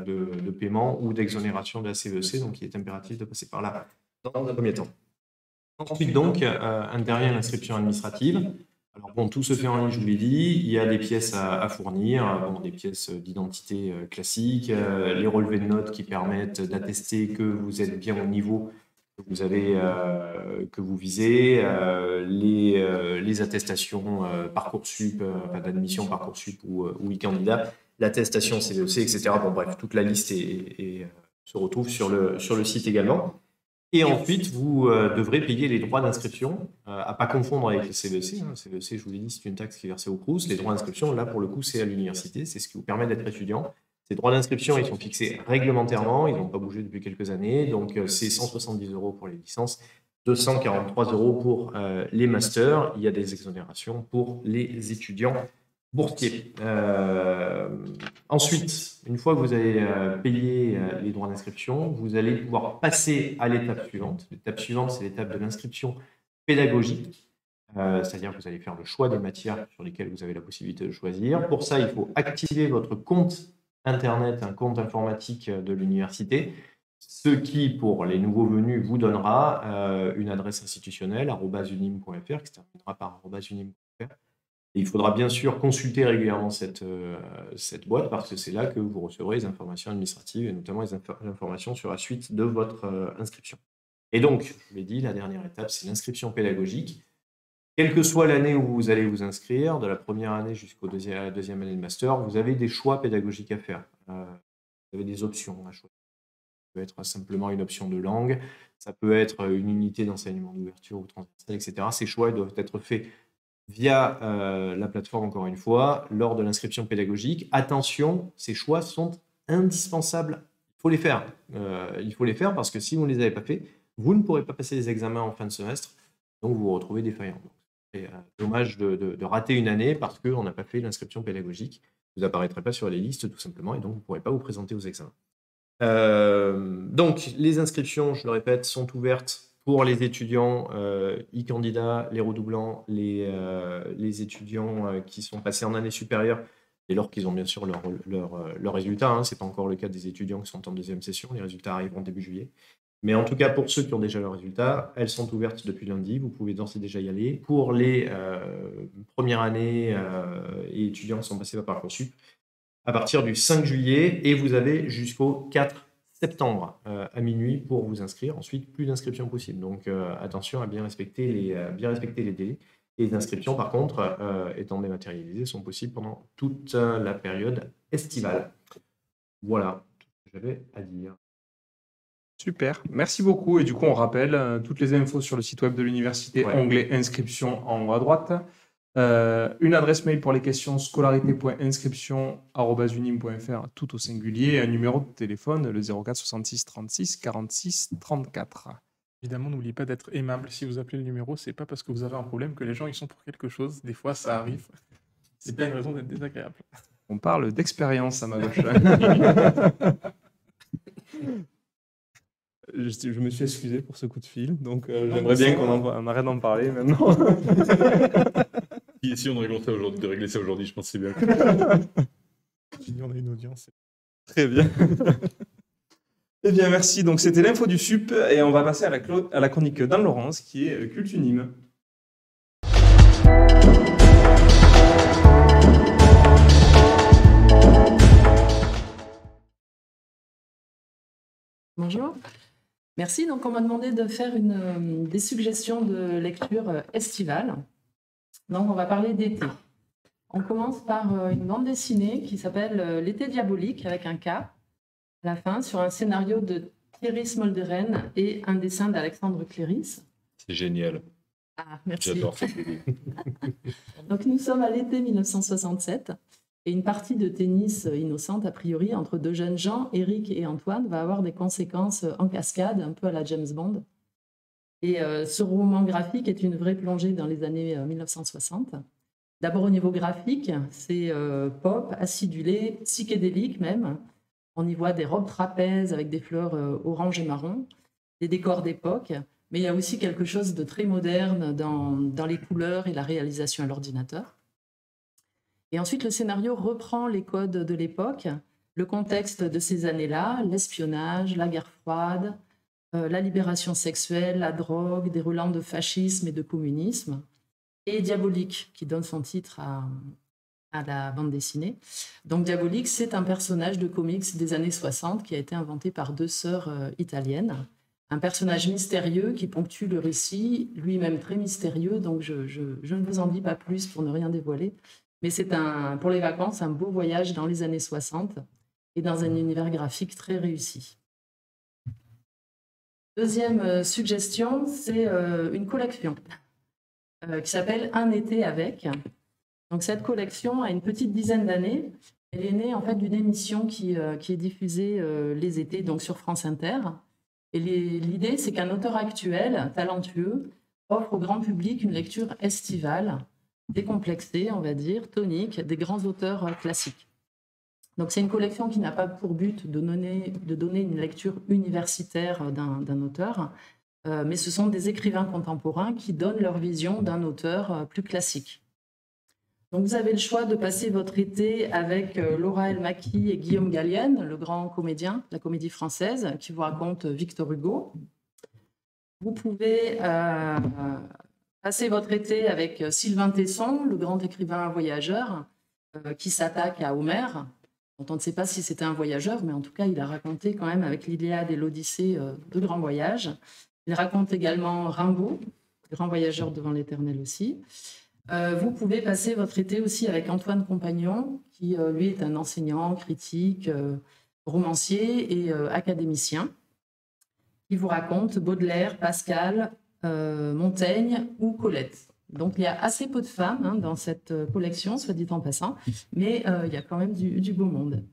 de paiement ou d'exonération de la CVEC, donc il est impératif de passer par là dans un premier temps. Ensuite, donc, intervient l'inscription administrative. Alors, bon, tout se fait en ligne, je vous l'ai dit. Il y a des pièces à fournir, des pièces d'identité classiques, les relevés de notes qui permettent d'attester que vous êtes bien au niveau que vous visez, les attestations Parcoursup, d'admission Parcoursup ou e-candidat, l'attestation CVEC, etc. Bon, bref, toute la liste se retrouve sur le site également. Et ensuite, vous devrez payer les droits d'inscription, à ne pas confondre avec le CVEC. Le CVEC, je vous l'ai dit, c'est une taxe qui est versée au Crous. Les droits d'inscription, là, pour le coup, c'est à l'université. C'est ce qui vous permet d'être étudiant. Ces droits d'inscription, ils sont fixés réglementairement. Ils n'ont pas bougé depuis quelques années. Donc, c'est 170 € pour les licences, 243 € pour les masters. Il y a des exonérations pour les étudiants boursiers. Ensuite, une fois que vous avez payé les droits d'inscription, vous allez pouvoir passer à l'étape suivante. L'étape suivante, c'est l'étape de l'inscription pédagogique, c'est-à-dire que vous allez faire le choix des matières sur lesquelles vous avez la possibilité de choisir. Pour ça, il faut activer votre compte Internet, un compte informatique de l'université, ce qui, pour les nouveaux venus, vous donnera une adresse institutionnelle, @unim.fr, qui se terminera par @unim.fr. Et il faudra bien sûr consulter régulièrement cette boîte parce que c'est là que vous recevrez les informations administratives et notamment les informations sur la suite de votre inscription. Et donc, je vous l'ai dit, la dernière étape, c'est l'inscription pédagogique. Quelle que soit l'année où vous allez vous inscrire, de la première année jusqu'à la deuxième année de master, vous avez des choix pédagogiques à faire. Vous avez des options à choisir. Ça peut être simplement une option de langue, ça peut être une unité d'enseignement d'ouverture ou transversale, etc. Ces choix doivent être faits via la plateforme, encore une fois, lors de l'inscription pédagogique. Attention, ces choix sont indispensables. Il faut les faire. Il faut les faire parce que si vous ne les avez pas fait, vous ne pourrez pas passer les examens en fin de semestre, donc vous vous retrouvez défaillant. C'est dommage de rater une année parce qu'on n'a pas fait l'inscription pédagogique. Vous n'apparaîtrez pas sur les listes, tout simplement, et donc vous ne pourrez pas vous présenter aux examens. Donc, les inscriptions, je le répète, sont ouvertes pour les étudiants e-candidats, les redoublants, les étudiants qui sont passés en année supérieure dès lors qu'ils ont bien sûr leurs résultats. Hein. Ce n'est pas encore le cas des étudiants qui sont en deuxième session. Les résultats arriveront début juillet. Mais en tout cas, pour ceux qui ont déjà leurs résultats, elles sont ouvertes depuis lundi. Vous pouvez d'ores et déjà y aller. Pour les premières années et étudiants qui sont passés par Parcoursup, à partir du 5 juillet, et vous avez jusqu'au 4 septembre à minuit pour vous inscrire. Ensuite, plus d'inscriptions possibles. Donc, attention à bien respecter les délais. Et les inscriptions, par contre, étant dématérialisées, sont possibles pendant toute la période estivale. Voilà tout ce que j'avais à dire. Super, merci beaucoup. Et du coup, on rappelle toutes les infos sur le site web de l'université, onglet inscription en haut à droite. Une adresse mail pour les questions, scolarité.inscription@unim.fr, tout au singulier, et un numéro de téléphone, le 04 66 36 46 34. Évidemment, n'oubliez pas d'être aimable. Si vous appelez le numéro, c'est pas parce que vous avez un problème que les gens ils sont pour quelque chose. Des fois, ça arrive. C'est pas une raison d'être désagréable. On parle d'expérience à ma gauche. Je me suis excusé pour ce coup de fil, donc j'aimerais bien qu'on arrête d'en parler maintenant. Si on règle ça aujourd'hui, de régler ça aujourd'hui, je pense que c'est bien. On a une audience. Très bien. Eh bien, merci. Donc, c'était l'info du SUP et on va passer à la chronique d'Anne-Laurence qui est Cultunim. Bonjour. Merci. Donc, on m'a demandé de faire des suggestions de lecture estivale. Donc, on va parler d'été. On commence par une bande dessinée qui s'appelle L'été diabolique, avec un K à la fin, sur un scénario de Thierry Smolderen et un dessin d'Alexandre Cléris. C'est génial. Ah, merci. J'adore cette idée. Donc, nous sommes à l'été 1967. Et une partie de tennis innocente, a priori, entre deux jeunes gens, Eric et Antoine, va avoir des conséquences en cascade, un peu à la James Bond. Et ce roman graphique est une vraie plongée dans les années 1960. D'abord au niveau graphique, c'est pop, acidulé, psychédélique même. On y voit des robes trapèzes avec des fleurs orange et marron, des décors d'époque, mais il y a aussi quelque chose de très moderne dans les couleurs et la réalisation à l'ordinateur. Et ensuite, le scénario reprend les codes de l'époque, le contexte de ces années-là, l'espionnage, la guerre froide, la libération sexuelle, la drogue, des relents de fascisme et de communisme, et Diabolique, qui donne son titre à la bande dessinée. Donc Diabolique, c'est un personnage de comics des années 60 qui a été inventé par deux sœurs italiennes. Un personnage mystérieux qui ponctue le récit, lui-même très mystérieux, donc je ne vous en dis pas plus pour ne rien dévoiler. Mais c'est pour les vacances un beau voyage dans les années 60 et dans un univers graphique très réussi. Deuxième suggestion, c'est une collection qui s'appelle Un été avec. Donc cette collection a une petite dizaine d'années. Elle est née en fait d'une émission qui est diffusée les étés donc sur France Inter. Et l'idée, c'est qu'un auteur actuel, talentueux, offre au grand public une lecture estivale, décomplexée, on va dire, tonique, des grands auteurs classiques. Donc c'est une collection qui n'a pas pour but de donner une lecture universitaire d'un auteur, mais ce sont des écrivains contemporains qui donnent leur vision d'un auteur plus classique. Donc vous avez le choix de passer votre été avec Laura El-Maki et Guillaume Gallienne, le grand comédien de la comédie française, qui vous raconte Victor Hugo. Vous pouvez passer votre été avec Sylvain Tesson, le grand écrivain voyageur, qui s'attaque à Homère, dont on ne sait pas si c'était un voyageur, mais en tout cas, il a raconté quand même avec l'Iliade et l'Odyssée de grands voyages. Il raconte également Rimbaud, grand voyageur devant l'éternel aussi. Vous pouvez passer votre été aussi avec Antoine Compagnon, qui lui est un enseignant, critique, romancier et académicien, qui vous raconte Baudelaire, Pascal, Montaigne ou Colette. Donc il y a assez peu de femmes dans cette collection, soit dit en passant, mais il y a quand même du beau monde.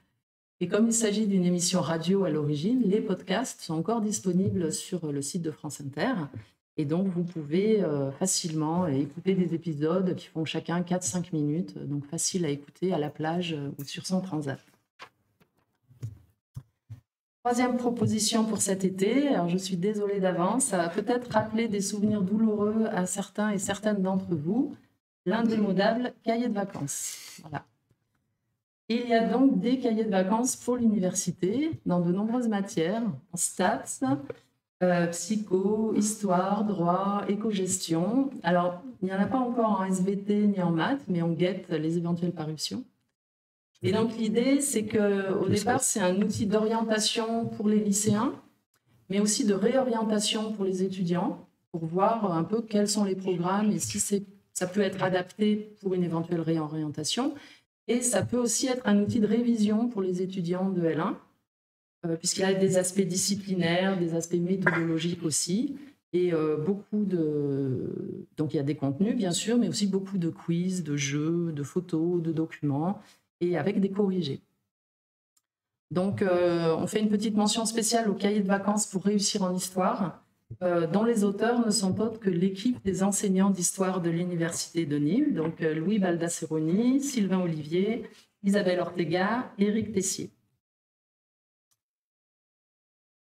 Et comme il s'agit d'une émission radio à l'origine, les podcasts sont encore disponibles sur le site de France Inter. Et donc, vous pouvez facilement écouter des épisodes qui font chacun 4-5 minutes, donc facile à écouter à la plage ou sur son transat. Troisième proposition pour cet été, alors je suis désolée d'avance, ça va peut-être rappeler des souvenirs douloureux à certains et certaines d'entre vous, l'indémodable cahier de vacances. Voilà. Et il y a donc des cahiers de vacances pour l'université dans de nombreuses matières, en stats, psycho, histoire, droit, éco-gestion. Alors, il n'y en a pas encore en SVT ni en maths, mais on guette les éventuelles parutions. Et donc, l'idée, c'est qu'au départ, c'est un outil d'orientation pour les lycéens, mais aussi de réorientation pour les étudiants, pour voir un peu quels sont les programmes et si ça peut être adapté pour une éventuelle réorientation. Et ça peut aussi être un outil de révision pour les étudiants de L1, puisqu'il y a des aspects disciplinaires, des aspects méthodologiques aussi, et donc il y a des contenus, bien sûr, mais aussi beaucoup de quiz, de jeux, de photos, de documents, et avec des corrigés. Donc, on fait une petite mention spéciale au cahier de vacances pour réussir en histoire, dont les auteurs ne sont autres que l'équipe des enseignants d'histoire de l'Université de Nîmes, donc Louis Baldasseroni, Sylvain Olivier, Isabelle Ortega, Éric Tessier.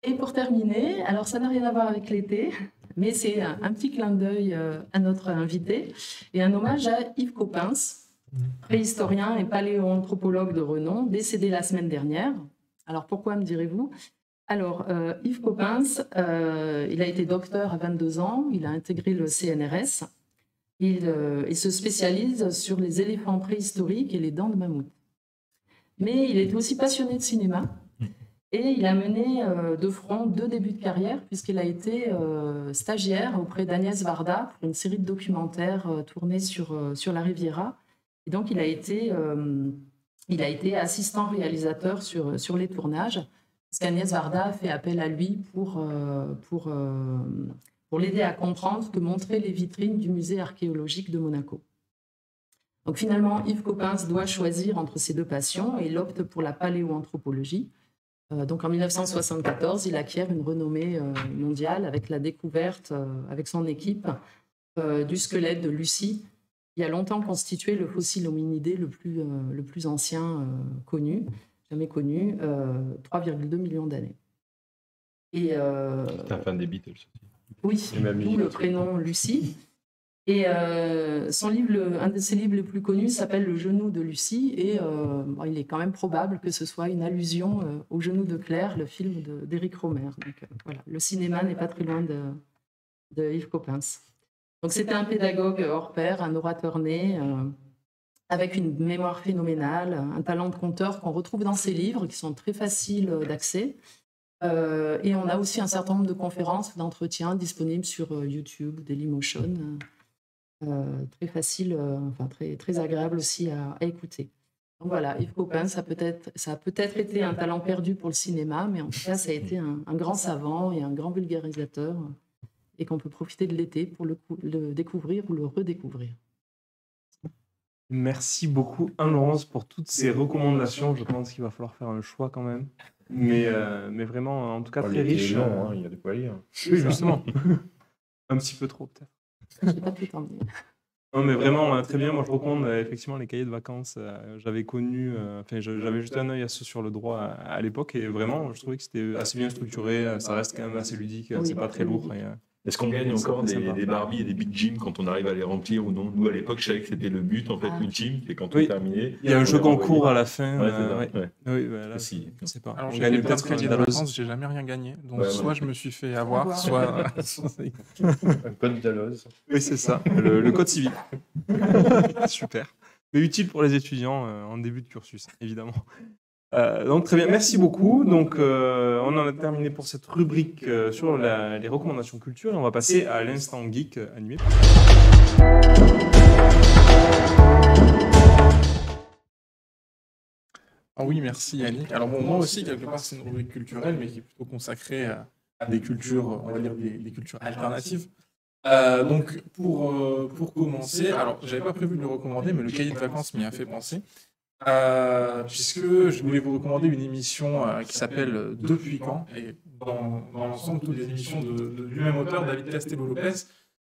Et pour terminer, alors ça n'a rien à voir avec l'été, mais c'est un petit clin d'œil à notre invité et un hommage à Yves Coppens, préhistorien et paléoanthropologue de renom, décédé la semaine dernière. Alors pourquoi, me direz-vous? Alors, Yves Coppens, il a été docteur à 22 ans, il a intégré le CNRS, il se spécialise sur les éléphants préhistoriques et les dents de mammouth. Mais il était aussi passionné de cinéma et il a mené de front 2 débuts de carrière puisqu'il a été stagiaire auprès d'Agnès Varda pour une série de documentaires tournés sur la Riviera. Et donc, il a été assistant réalisateur sur les tournages. Parce qu'Agnès Varda a fait appel à lui pour l'aider à comprendre ce que montraient les vitrines du musée archéologique de Monaco. Donc finalement, Yves Coppens doit choisir entre ces 2 passions et il opte pour la paléoanthropologie. Donc en 1974, il acquiert une renommée mondiale avec la découverte, avec son équipe, du squelette de Lucie, qui a longtemps constitué le fossile hominidé le plus ancien connu. Jamais connu, 3,2 millions d'années. C'est un fan des Beatles aussi. Oui, d'où le prénom Lucie. Et un de ses livres les plus connus s'appelle Le genou de Lucie, et il est quand même probable que ce soit une allusion au genou de Claire, le film d'Éric Rohmer. Donc voilà, le cinéma n'est pas très loin de Yves Coppens. Donc c'était un pédagogue hors pair, un orateur né, avec une mémoire phénoménale, un talent de conteur qu'on retrouve dans ses livres, qui sont très faciles d'accès. Et on a aussi un certain nombre de conférences, d'entretiens disponibles sur YouTube, Dailymotion, très facile, très agréable aussi à écouter. Donc voilà, Yves Coppens, ça a peut-être été un talent perdu pour le cinéma, mais en tout cas, ça a été un grand savant et un grand vulgarisateur, et qu'on peut profiter de l'été pour le découvrir ou le redécouvrir. Merci beaucoup, Anne-Laurence, pour toutes ces recommandations. Je pense qu'il va falloir faire un choix quand même. Mais vraiment, en tout cas, très riche. Long, il y a de quoi lire. Oui, justement. Un petit peu trop, peut-être. Je n'ai pas tout emmené. Non, mais vraiment, très bien. Moi, je recommande effectivement les cahiers de vacances. J'avais j'avais jeté un œil à ceux sur le droit à l'époque. Et vraiment, je trouvais que c'était assez bien structuré. Ça reste quand même assez ludique. Oui, c'est pas très lourd. Est-ce qu'on gagne encore des Barbie et des Big Jim quand on arrive à les remplir ou non? Nous, à l'époque, je savais que c'était le but, en fait, ultime, c'est quand on terminait. Il y a un jeu concours à la fin. Ouais. Oui, là, Si. je sais pas. Alors, On j'ai gagne fait peut-être plein de cahiers de vacances, j'ai jamais rien gagné. Donc, soit je me suis fait avoir, soit... Un code Dalloz. Oui, c'est ça, le code civil. Super. Mais utile pour les étudiants en début de cursus, évidemment. Donc très bien, merci beaucoup. Donc on en a terminé pour cette rubrique sur les recommandations culture et on va passer à l'instant geek animé. Ah oui, merci Yannick. Alors bon, moi aussi, quelque part, c'est une rubrique culturelle, mais qui est plutôt consacrée à des cultures, on va dire des cultures alternatives. Donc pour commencer, alors j'avais pas prévu de le recommander, mais le cahier de vacances m'y a fait penser. Puisque je voulais vous recommander une émission qui s'appelle Depuis quand, et dans l'ensemble toutes les émissions du même auteur, David Castello-Lopez,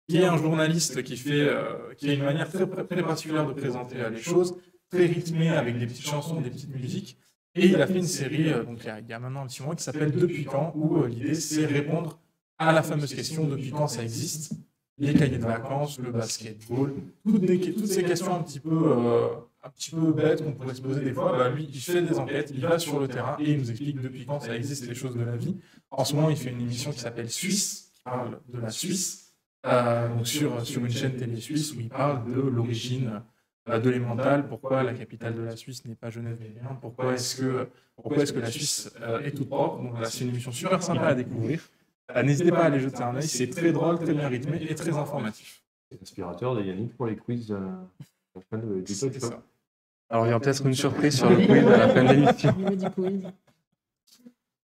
qui est un journaliste qui a une manière très particulière de présenter les choses, très rythmée avec des petites chansons, des petites musiques, et il a fait une série donc il y a maintenant un petit mois qui s'appelle Depuis quand, où l'idée c'est répondre à la fameuse question depuis quand ça existe, les cahiers de vacances, le basketball, toutes ces questions un petit peu un petit peu bête qu'on pourrait se poser des fois, bah, lui, il fait des enquêtes, il va sur le terrain et il nous explique depuis quand ça existe les choses de la vie. En ce moment, il fait une émission qui s'appelle Suisse, qui parle de la Suisse, donc sur une chaîne télé suisse où il parle de l'origine de l'émental, pourquoi la capitale de la Suisse n'est pas Genève mais Berne, pourquoi est-ce que la Suisse est toute propre. Donc voilà, c'est une émission super sympa à découvrir. N'hésitez pas à aller jeter un œil, c'est très drôle, très bien rythmé et très informatif. C'est l'inspirateur de Yannick pour les quiz à la fin du C'est ça. Alors, il y aura peut-être une surprise sur le quiz à la fin de l'émission.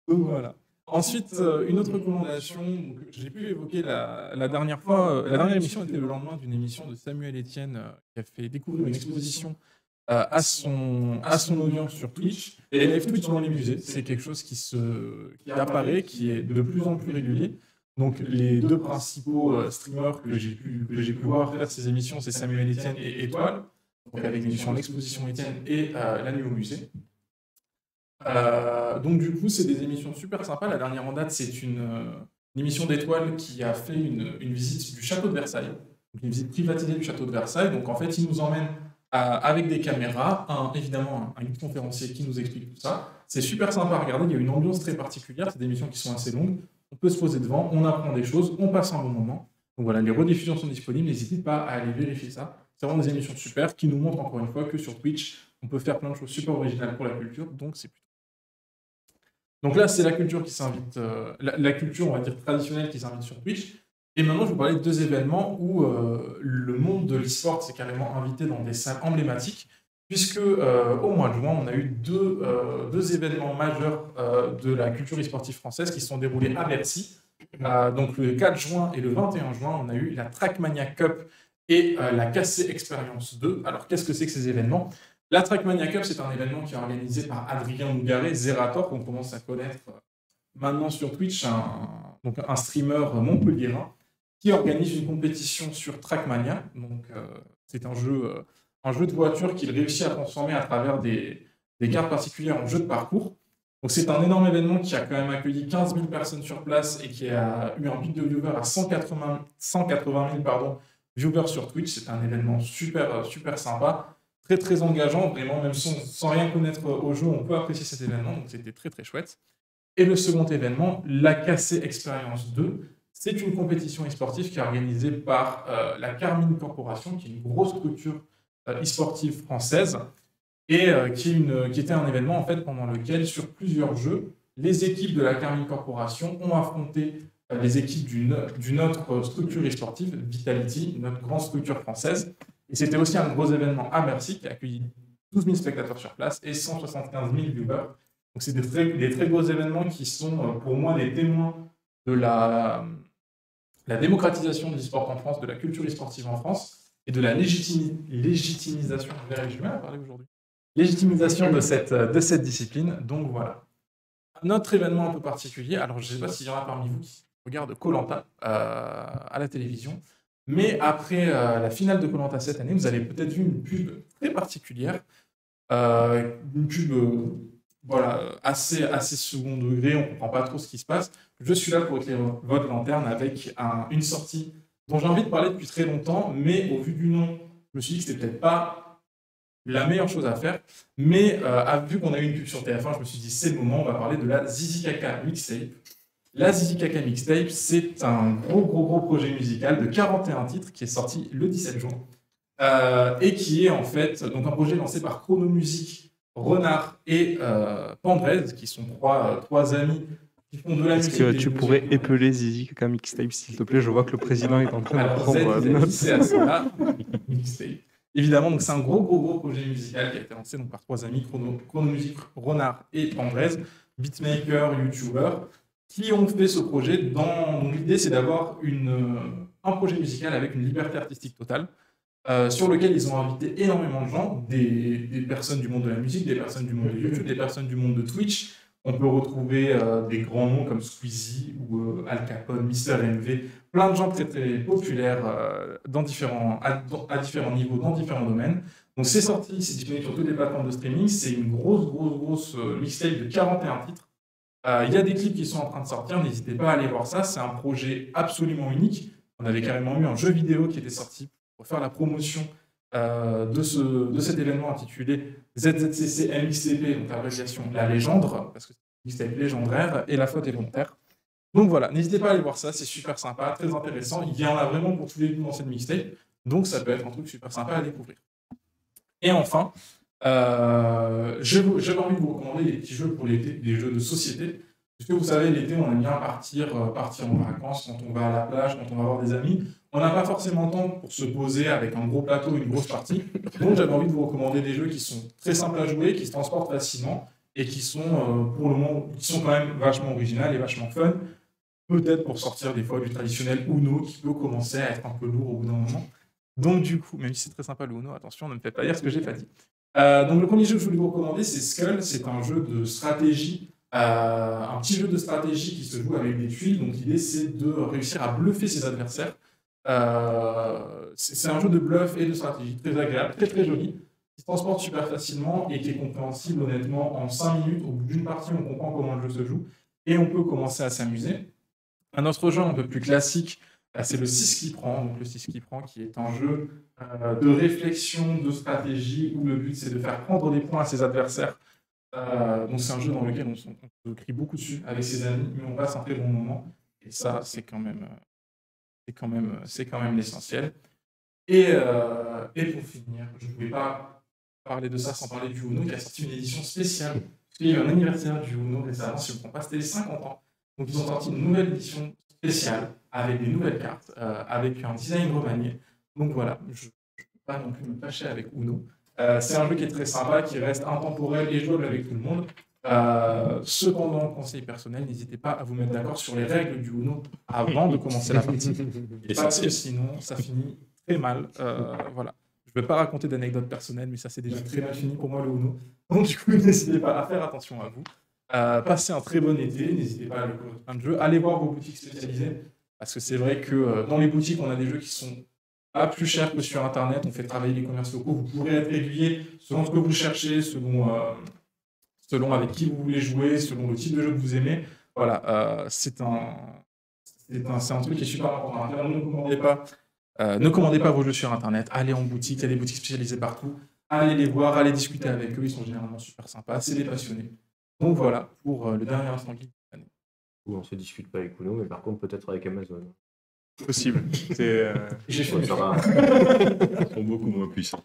Donc voilà. Ensuite, une autre recommandation, donc, je l'ai pu évoquer la dernière fois. La dernière émission était le lendemain d'une émission de Samuel Etienne qui a fait découvrir une exposition à son audience sur Twitch. Et les live Twitch dans les musées, c'est quelque chose qui apparaît, qui est de plus en plus régulier. Donc les deux principaux streamers que j'ai pu voir faire ces émissions, c'est Samuel Etienne et Étoile, donc avec l'émission L'Exposition Etienne et La Nuit au musée. Donc du coup, c'est des émissions super sympas. La dernière en date, c'est une émission d'Étoile qui a fait une visite du château de Versailles, donc une visite privatisée du château de Versailles. Donc en fait, il nous emmène avec des caméras, évidemment un guide conférencier qui nous explique tout ça. C'est super sympa à regarder, il y a une ambiance très particulière, c'est des émissions qui sont assez longues. On peut se poser devant, on apprend des choses, on passe un bon moment. Donc voilà, les rediffusions sont disponibles, n'hésitez pas à aller vérifier ça. C'est vraiment des émissions super qui nous montrent encore une fois que sur Twitch, on peut faire plein de choses super originales pour la culture, donc c'est plutôt. Donc là, c'est la culture qui s'invite, la culture, on va dire, traditionnelle qui s'invite sur Twitch. Et maintenant, je vais vous parler de deux événements où le monde de l'e-sport s'est carrément invité dans des salles emblématiques, puisque au mois de juin, on a eu deux événements majeurs de la culture e-sportive française qui se sont déroulés à Bercy. Donc le 4 juin et le 21 juin, on a eu la Trackmania Cup et la KC Experience 2. Alors qu'est-ce que c'est que ces événements? La Trackmania Cup, c'est un événement qui est organisé par Adrien Nougaret, Zerator, qu'on commence à connaître maintenant sur Twitch, un streamer montpelliérain, qui organise une compétition sur Trackmania. Donc c'est un jeu de voiture qu'il réussit à transformer à travers des cartes particulières en jeu de parcours. Donc c'est un énorme événement qui a quand même accueilli 15 000 personnes sur place et qui a eu un pic de viewers à 180 000 viewers sur Twitch. C'est un événement super, super sympa, très très engageant, vraiment, même sans rien connaître au jeu, on peut apprécier cet événement, donc c'était très très chouette. Et le second événement, la KC Experience 2, c'est une compétition e-sportive qui est organisée par la Carmine Corporation, qui est une grosse structure e-sportive française, et qui était un événement en fait, pendant lequel, sur plusieurs jeux, les équipes de la Carmine Corporation ont affronté les équipes d'une autre structure e-sportive, Vitality, notre grande structure française. Et c'était aussi un gros événement à Bercy qui a accueilli 12 000 spectateurs sur place et 175 000 viewers. Donc c'est des très gros événements qui sont pour moi des témoins de la démocratisation de l'e-sport en France, de la culture e-sportive en France et de la légitimisation, j'ai du mal à parler aujourd'hui, légitimisation de cette discipline. Donc voilà. Un autre événement un peu particulier, alors je ne sais pas s'il y en a parmi vous qui regardent Koh-Lanta à la télévision, mais après la finale de Koh-Lanta cette année, vous avez peut-être vu une pub très particulière, une pub assez second degré, on ne comprend pas trop ce qui se passe. Je suis là pour éclairer votre lanterne avec une sortie dont j'ai envie de parler depuis très longtemps, mais au vu du nom, je me suis dit que c'était peut-être pas la meilleure chose à faire, mais vu qu'on a eu une pub sur TF1, je me suis dit c'est le moment, on va parler de la Zizi Kaka Mixtape. La Zizi Kaka Mixtape, c'est un gros projet musical de 41 titres qui est sorti le 17 juin et qui est en fait donc un projet lancé par Chrono Music, Renard et Pandrez, qui sont trois amis qui font de la musique. Est-ce que tu pourrais épeler Zizi Kaka Mixtape, s'il te plaît? Je vois que le président est en train de prendre note. Mixtape. Évidemment, donc c'est un gros projet musical qui a été lancé donc, par trois amis, Chrono Music, Renard et Pandrez, beatmakers, youtubeurs, qui ont fait ce projet. Donc l'idée, c'est d'avoir un projet musical avec une liberté artistique totale, sur lequel ils ont invité énormément de gens, des personnes du monde de la musique, des personnes du monde de YouTube, des personnes du monde de Twitch. On peut retrouver des grands noms comme Squeezie ou Al Capone, Mister MV, plein de gens très très populaires à différents niveaux, dans différents domaines. Donc c'est sorti, c'est disponible sur toutes les plateformes de streaming. C'est une grosse mixtape de 41 titres. Il y a des clips qui sont en train de sortir, n'hésitez pas à aller voir ça. C'est un projet absolument unique. On avait carrément eu un jeu vidéo qui était sorti pour faire la promotion de cet événement intitulé ZZCC MXTP, donc l'abréviation La Légendre, parce que c'est mixtape légendaire, et La Faute est volontaire. Donc voilà, n'hésitez pas à aller voir ça, c'est super sympa, très intéressant. Il y en a vraiment pour tous les goûts dans cette mixtape, donc ça peut être un truc super sympa à découvrir. Et enfin, j'avais envie de vous recommander des petits jeux pour l'été, des jeux de société. Parce que vous savez, l'été, on aime bien partir en vacances, quand on va à la plage, quand on va voir des amis. On n'a pas forcément le temps pour se poser avec un gros plateau, une grosse partie. Donc j'avais envie de vous recommander des jeux qui sont très simples à jouer, qui se transportent facilement et qui sont, pour le moment, qui sont quand même vachement originales et vachement fun. Peut-être pour sortir des fois du traditionnel Uno qui peut commencer à être un peu lourd au bout d'un moment. Donc du coup, même si c'est très sympa le Uno, attention, ne me faites pas dire ce que j'ai pas dit. Donc le premier jeu que je voulais vous recommander, c'est Skull. C'est un jeu de stratégie, un petit jeu de stratégie qui se joue avec des tuiles. Donc l'idée, c'est de réussir à bluffer ses adversaires. C'est un jeu de bluff et de stratégie très agréable, très très joli, qui se transporte super facilement et qui est compréhensible honnêtement en 5 minutes. Au bout d'une partie, on comprend comment le jeu se joue et on peut commencer à s'amuser. Un autre jeu un peu plus classique, c'est le 6 qui prend. Donc le 6 qui prend, qui est un jeu de réflexion, de stratégie, où le but c'est de faire prendre des points à ses adversaires. Donc c'est un jeu dans lequel on se crie beaucoup dessus avec ses amis, mais on passe un très bon moment. Et ça, c'est quand même l'essentiel. Et pour finir, je ne pouvais pas parler de ça sans parler du Uno, qui a sorti une édition spéciale. Parce qu'il y a eu un anniversaire du Uno récemment, si je ne me trompe pas, c'était les 50 ans. Donc ils ont sorti une nouvelle édition spéciale, avec des nouvelles cartes, avec un design remanié. Donc voilà, je ne peux pas non plus me fâcher avec Uno. C'est un jeu qui est très sympa, qui reste intemporel et jouable avec tout le monde. Cependant, conseil personnel, n'hésitez pas à vous mettre d'accord sur les règles du Uno avant de commencer la partie. Parce que sinon, ça finit très mal. Voilà. Je ne vais pas raconter d'anecdotes personnelles, mais ça c'est déjà très mal fini pour moi le Uno. Donc du coup, n'hésitez pas à faire attention à vous. Passez un très bon été, n'hésitez pas à aller découvrir plein de jeux. Allez voir vos boutiques spécialisées, parce que c'est vrai que dans les boutiques, on a des jeux qui sont pas plus chers que sur Internet. On fait travailler les commerces locaux. Vous pourrez être aiguillé selon ce que vous cherchez, selon avec qui vous voulez jouer, selon le type de jeu que vous aimez. Voilà, c'est un truc qui est super important. Ne commandez pas vos jeux sur Internet. Allez en boutique, il y a des boutiques spécialisées partout. Allez les voir, allez discuter avec eux. Ils sont généralement super sympas. C'est des passionnés. Donc voilà pour le dernier instant geek de l'année. On ne se discute pas avec Uno, mais par contre peut-être avec Amazon. Possible. J'ai fait ça va. Ils sont beaucoup moins puissants.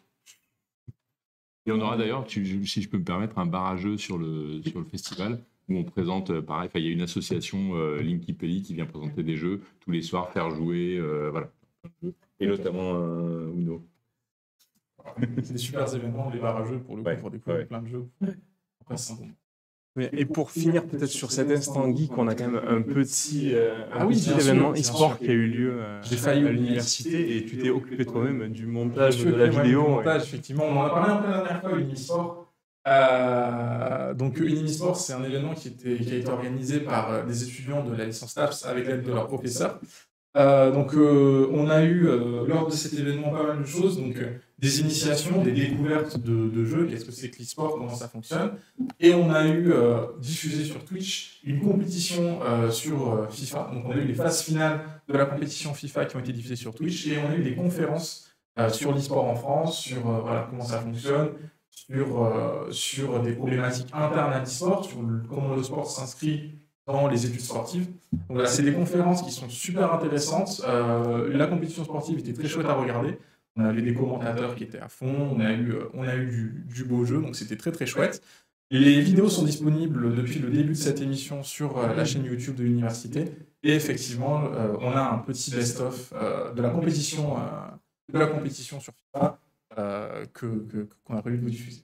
Et on aura d'ailleurs, si je peux me permettre, un bar à jeux sur le festival où on présente, pareil, il y a une association, Linky Pelli, qui vient présenter des jeux tous les soirs, faire jouer, voilà. Et notamment Uno. C'est des super événements, les bars à jeux, pour le coup, pour découvrir plein de jeux. On passe un bon moment. Et pour finir peut-être sur cet instant geek, on a quand même un petit bien événement sûr, e-sport qui a eu lieu J'ai failli à l'université et tu t'es occupé toi-même du montage de la Du vidéo. montage, effectivement. On en a parlé un peu la dernière fois, Unimisport. Donc Unimisport, c'est un événement qui a été organisé par des étudiants de la licence TAPS avec l'aide de leurs professeurs. On a eu lors de cet événement pas mal de choses, donc des initiations, des découvertes de jeux, qu'est-ce que c'est que l'e-sport, comment ça fonctionne, et on a eu diffusé sur Twitch une compétition sur FIFA. Donc on a eu les phases finales de la compétition FIFA qui ont été diffusées sur Twitch, et on a eu des conférences sur l'e-sport en France, sur comment ça fonctionne, sur des problématiques internes à l'e-sport, sur comment le sport s'inscrit dans les études sportives. Donc voilà, c'est des conférences qui sont super intéressantes. La compétition sportive était très chouette à regarder. On avait des commentateurs qui étaient à fond. On a eu du beau jeu, donc c'était très très chouette. Les vidéos sont disponibles depuis le début de cette émission sur la chaîne YouTube de l'université. Et effectivement, on a un petit best-of de la compétition sur FIFA qu'on a prévu de vous diffuser.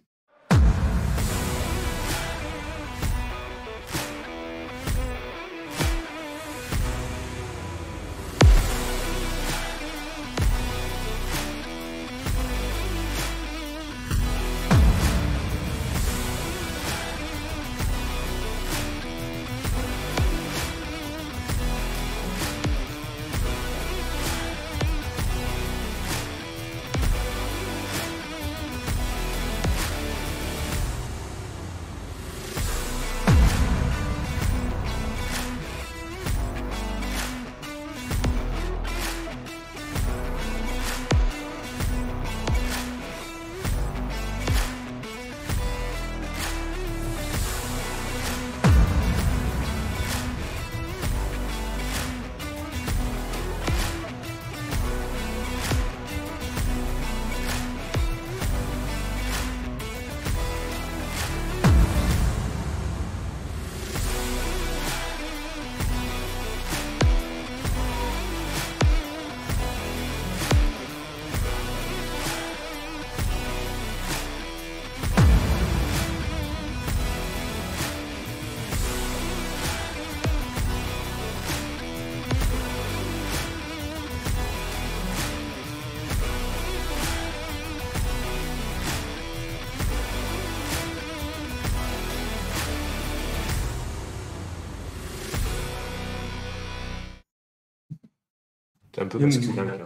C'est un peu masculin quand même.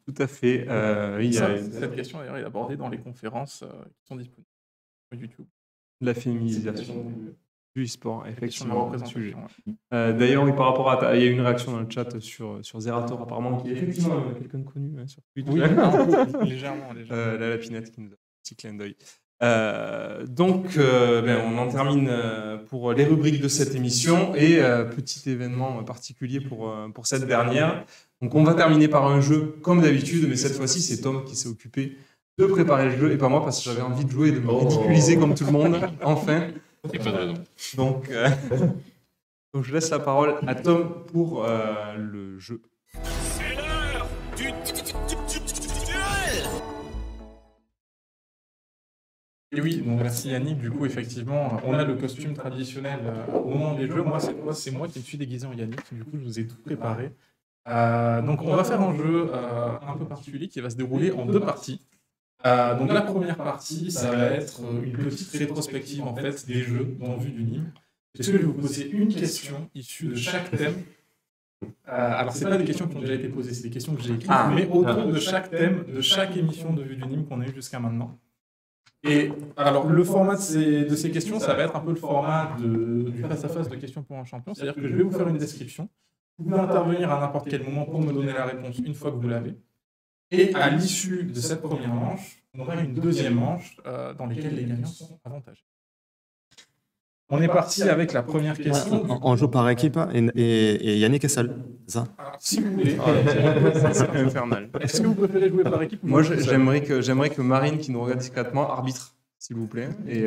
Tout à fait. Il y a Cette question d'ailleurs est abordée dans les conférences qui sont disponibles sur YouTube. la féminisation du e-sport, La question de la effectivement. un sujet. représentation. Ouais. D'ailleurs, oui, par rapport à il y a eu une réaction dans le chat sur Zerator, apparemment, qui est effectivement quelqu'un de connu sur Twitch. Oui, légèrement. La lapinette qui nous a fait un petit clin d'œil. Donc, on en termine pour les rubriques de cette émission et petit événement particulier pour cette dernière. Donc, on va terminer par un jeu comme d'habitude, mais cette fois-ci, c'est Tom qui s'est occupé de préparer le jeu et pas moi parce que j'avais envie de jouer et de me ridiculiser comme tout le monde. Enfin. Il n'y a pas de raison. Donc, je laisse la parole à Tom pour le jeu. C'est l'heure du duel. Et oui, donc merci Yannick. Du coup, effectivement, on a le costume traditionnel au moment des jeux. Moi, c'est moi qui me suis déguisé en Yannick. Du coup, je vous ai tout préparé. Donc, on va faire un jeu un peu particulier qui va se dérouler en 2 parties. Donc, la première partie, ça va être une petite rétrospective en fait des jeux dans Vue du Nîmes. Est-ce que je vais vous poser une question issue de chaque thème? Alors, c'est pas des questions qui ont déjà été posées, c'est des questions que j'ai écrites, mais autour de chaque thème, de chaque émission de Vue du Nîmes qu'on a eu jusqu'à maintenant. Et alors, le format de ces questions, ça va être un peu le format du face-à-face de questions pour un champion. C'est-à-dire que je vais vous faire une description. Vous pouvez intervenir à n'importe quel moment pour me donner la réponse une fois que vous l'avez. Et à l'issue de cette première manche, on aura une deuxième manche dans laquelle les gagnants sont avantagés. On est parti avec la première question. On joue par équipe et Yannick est seul, c'est ça? Alors, si vous voulez. C'est infernal. Est-ce que vous préférez jouer par équipe ou Moi, jouer seul? j'aimerais que Marine, qui nous regarde discrètement, arbitre, s'il vous plaît. Et,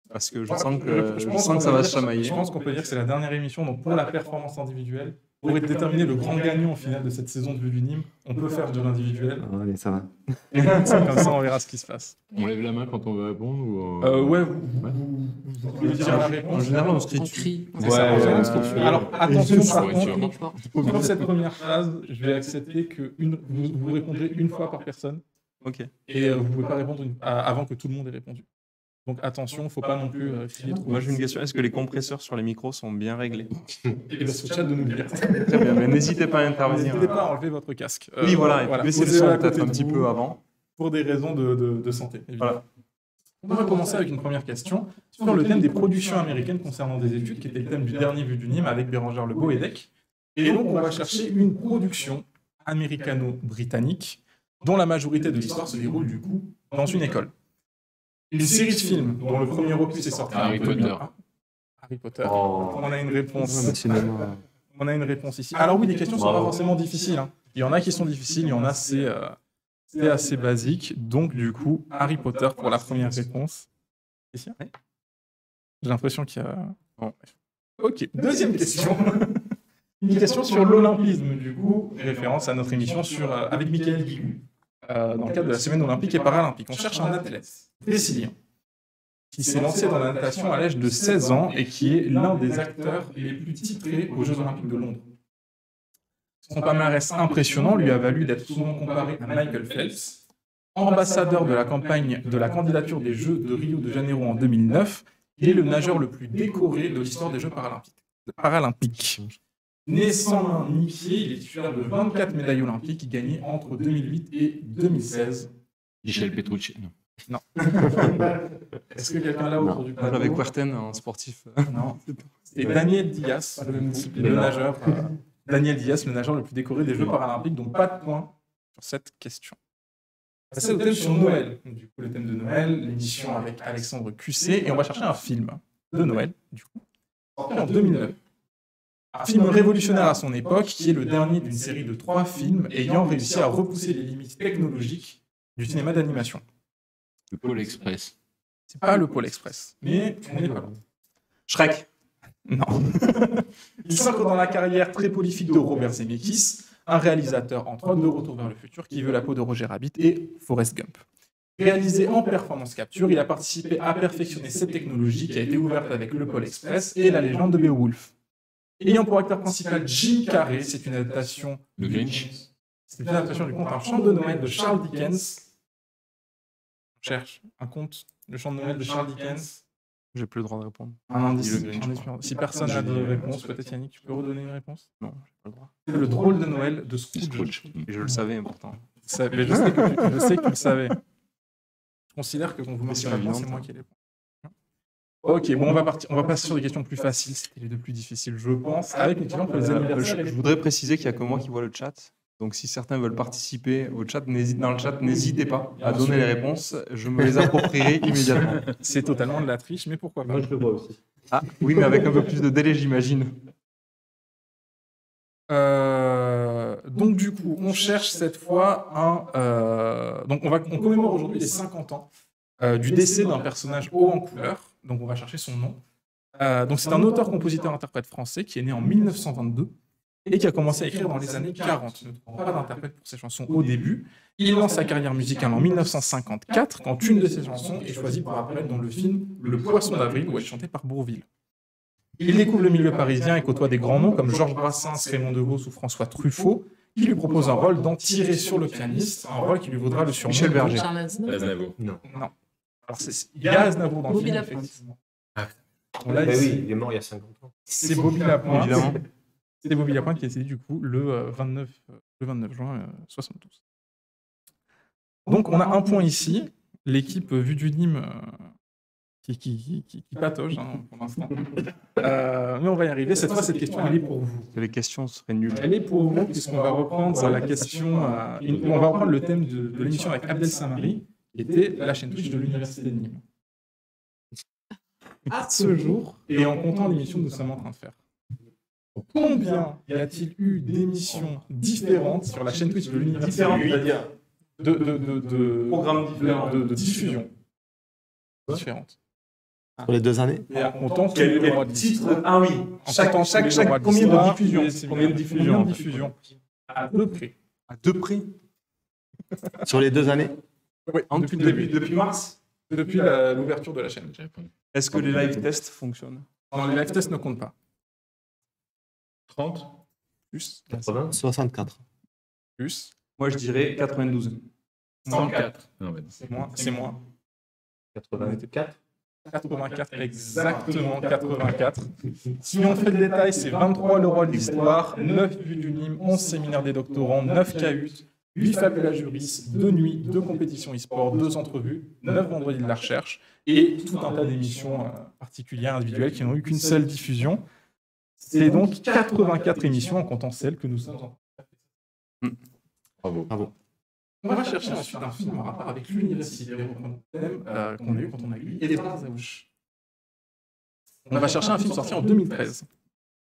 parce que je sens que ça va se chamailler. Je pense qu'on peut dire que c'est la dernière émission. Donc, pour la performance individuelle, pour déterminer le grand gagnant au final de cette saison de Vue du Nîmes, on peut faire de l'individuel. Allez, ça va. Comme ça, on verra ce qui se passe. On lève la main quand on veut répondre ou Ouais, vous pouvez dire la réponse. En général, on se On crie dessus. crie. Alors, attention, par Ouais, sûrement. contre, pour cette première phase, je vais accepter que vous répondrez une fois par personne. Ok. Et vous ne pouvez pas répondre avant que tout le monde ait répondu. Donc attention, il ne faut pas non plus filer trop. Moi, j'ai une question. Est-ce que les compresseurs sur les micros sont bien réglés? Et bien, sur le chat de nous dire. Très bien, mais n'hésitez pas à intervenir. N'hésitez pas à enlever votre casque. Oui, voilà, et puis baissez le son Posez-le à peut-être côté un de petit vous peu avant. Pour des raisons de santé, évidemment. Voilà. On va commencer avec une première question sur le thème des productions américaines concernant des études, qui était le thème du dernier Vue du Nîmes avec Bérangère Legault-Edec. Et donc, on va chercher une production américano-britannique dont la majorité de l'histoire se déroule du coup dans une école. Une série de films dont le premier opus est sorti en Harry 2001. Potter. Harry Potter. Oh. On a une réponse. Le cinéma. On a une réponse ici. Alors oui, les questions ne sont pas forcément difficiles. Hein. Il y en a qui sont difficiles, il y en a c'est assez basique. Donc du coup, Harry Potter pour la première réponse. Ici, ouais. J'ai l'impression qu'il y a... Bon. Ok, deuxième question. Une question sur l'olympisme, du coup, référence à notre émission avec Michael Guigou, dans le cadre de la semaine olympique et paralympique. On cherche un athlète brésilien qui s'est lancé dans la natation à l'âge de 16 ans et qui est l'un des acteurs les plus titrés aux Jeux olympiques de Londres. Son palmarès impressionnant lui a valu d'être souvent comparé à Michael Phelps, ambassadeur de la campagne de la candidature des Jeux de Rio de Janeiro en 2009. Il est le nageur le plus décoré de l'histoire des Jeux paralympiques. Né sans main ni pied, il est titulaire de 24 médailles olympiques gagnées entre 2008 et 2016. Michel Petrucci. Non. Est-ce que quelqu'un là autour du plateau? Avec Werten, un sportif. Non. Et Daniel Diaz, le nageur. Daniel Diaz, le nageur le plus décoré des Jeux paralympiques, donc pas de points sur cette question. C'est le thème sur Noël. Du coup, le thème de Noël, l'émission avec Alexandre Cusset, et on va chercher un film de Noël, du coup, sorti en 2009. Un film révolutionnaire à son époque, qui est le dernier d'une série de 3 films ayant réussi à repousser les limites technologiques du cinéma d'animation. Le Pôle Express. C'est pas le Pôle Express, mais on est pas loin. Shrek. Non. Il s'ancre dans la carrière très prolifique de Robert Zemeckis, un réalisateur entre autres de Retour vers le futur, Qui veut la peau de Roger Rabbit et Forrest Gump. Réalisé en performance capture, il a participé à perfectionner cette technologie qui a été ouverte avec le Pôle Express et la légende de Beowulf. Ayant pour acteur principal Jim Carrey, c'est une adaptation. Le Grinch. C'est une adaptation du conte Un chant de Noël de Charles Dickens. On cherche un conte, le chant de Noël de Charles Dickens. J'ai plus le droit de répondre. Un indice. Dis le Grinch, un je indice. crois. Si personne n'a de réponse, peut-être Yannick, tu peux redonner une réponse? Non, j'ai pas le droit. C'est le drôle de Noël de Scrooge. Scrooge. Et je le savais pourtant. Mais je sais que tu le savais. Je considère que quand vous mentionne la réponse, c'est moi qui ai les points. Ok, bon, on va passer sur des questions plus faciles. C'était les deux plus difficiles, je pense. Avec une question pour les anniversaires. Je voudrais préciser qu'il n'y a que moi qui vois le chat. Donc si certains veulent participer au chat, n'hésitez pas à donner les réponses. Je me les approprierai immédiatement. C'est totalement de la triche, mais pourquoi pas? Moi, je le vois aussi. Ah oui, mais avec un peu plus de délai, j'imagine. Donc du coup, on cherche cette fois un... donc on commémore aujourd'hui les 50 ans du décès d'un personnage haut en couleur. Donc on va chercher son nom. Donc c'est un auteur-compositeur-interprète français qui est né en 1922 et qui a commencé à écrire dans les années 40. Ne trouve pas d'interprète pour ses chansons au début. Il lance sa carrière musicale en 1954 quand une de ses chansons est choisie pour apparaître dans le film Le Poisson d'avril où elle est chantée par Bourvil. Il découvre le milieu parisien et côtoie des grands noms comme Georges Brassens, Raymond DeVos ou François Truffaut, qui lui propose un rôle dans Tirer sur le pianiste, un rôle qui lui vaudra le surnom Michel Berger. Charles Aznavour. Aznavour. Non. Alors il y a Aznavour dans le Bobby film, Lapointe. effectivement. Ah, On l'a bah ici. oui, il est mort il y a 50 ans. C'est Bobby Lapointe. Évidemment. C'est Bobby Lapointe qui est décédé du coup le 29 juin 72. Donc on a un point ici. L'équipe vue du Nîmes qui patauge pour l'instant. Mais on va y arriver. Cette fois, cette question, elle est pour vous. Les questions seraient nulles. Elle est pour vous, puisqu'on va reprendre la question. On va reprendre le thème de l'émission avec Abdel Samari, qui était la chaîne Twitch de l'Université de Nîmes. À ce jour, et en comptant l'émission que nous sommes en train de faire, combien y a-t-il eu d'émissions différentes sur la chaîne Twitch de l'Université de Nîmes? C'est-à-dire de Programmes différents. de diffusion différentes. Pour les 2 années Et en comptant tous les droits de titre? Ah oui. Chaque Combien de diffusions? Combien de diffusions? À peu près. À deux prix. Sur les 2 années Oui, depuis le début. Depuis mars. Depuis l'ouverture de la chaîne. Est-ce que les live tests fonctionnent? Non, les live tests ne comptent pas. 30. Plus. 80. 64. Plus. Moi, je dirais 92. 104. Non, mais C'est moins. 84. 84, exactement 84. Si on fait le détail, c'est 23 le roi de l'histoire, 9 vues du Nîmes, 11 séminaires des doctorants, 9 CAHUT, 8 Fabula Juris, 2 nuits, 2 compétitions e-sport, 2 entrevues, 9 vendredis de la recherche et tout un tas d'émissions particulières, individuelles qui n'ont eu qu'une seule diffusion. C'est donc 84 émissions en comptant celles que nous sommes en train de faire. bravo. Bravo. On va chercher ensuite un film en rapport avec l'université, reprenons le thème qu'on a eu quand on a eu et les bras à ouche. On va chercher un film sorti en 2013,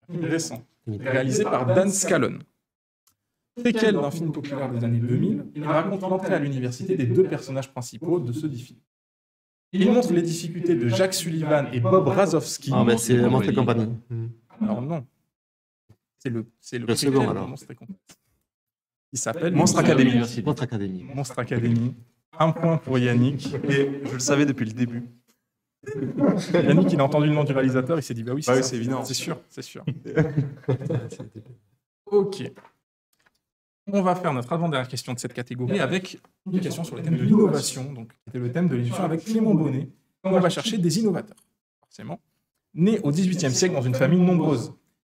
un film récent, réalisé par Dan Scallon. Préquel d'un film populaire des années 2000, il raconte l'entrée à l'université des 2 personnages principaux de ce dit film. Il montre les difficultés de Jacques Sullivan et Bob Razowski. Ah, ben c'est Monstre et compagnie. Alors non, c'est le Le second, préquel de alors. Monstre et compagnie. Il s'appelle Monstre Academy. Monstre Academy. Monstre Academy. Un point pour Yannick. Et je le savais depuis le début. Yannick, il a entendu le nom du réalisateur, il s'est dit bah oui, Bah oui, ça. c'est évident. C'est sûr, c'est sûr. Ok. On va faire notre avant-dernière question de cette catégorie avec une question sur le thème de l'innovation, donc qui était le thème de l'émission avec Clément Bonnet. On va chercher des innovateurs, forcément. Nés au XVIIIe siècle dans une famille nombreuse.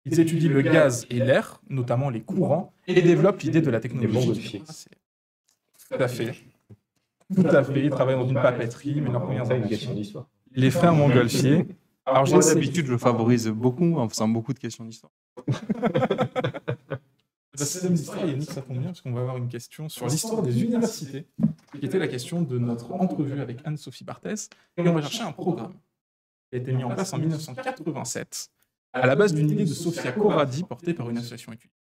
Ils étudient le gaz et l'air, notamment les courants, et développent l'idée de la technologie. Tout à fait. Tout à fait. Ils travaillent dans une papeterie, mais leur première C'est une question d'histoire. Les frères Montgolfier. Alors, Moi, d'habitude, je favorise beaucoup en faisant beaucoup de questions d'histoire. La système d'histoire, Yannick, ça tombe bien, parce qu'on va avoir une question sur l'histoire des universités, qui était la question de notre entrevue avec Anne-Sophie Barthès. Et on va chercher un programme qui a été mis en place en 1987, à la base d'une idée de Sofia Corradi, portée par une association étudiante,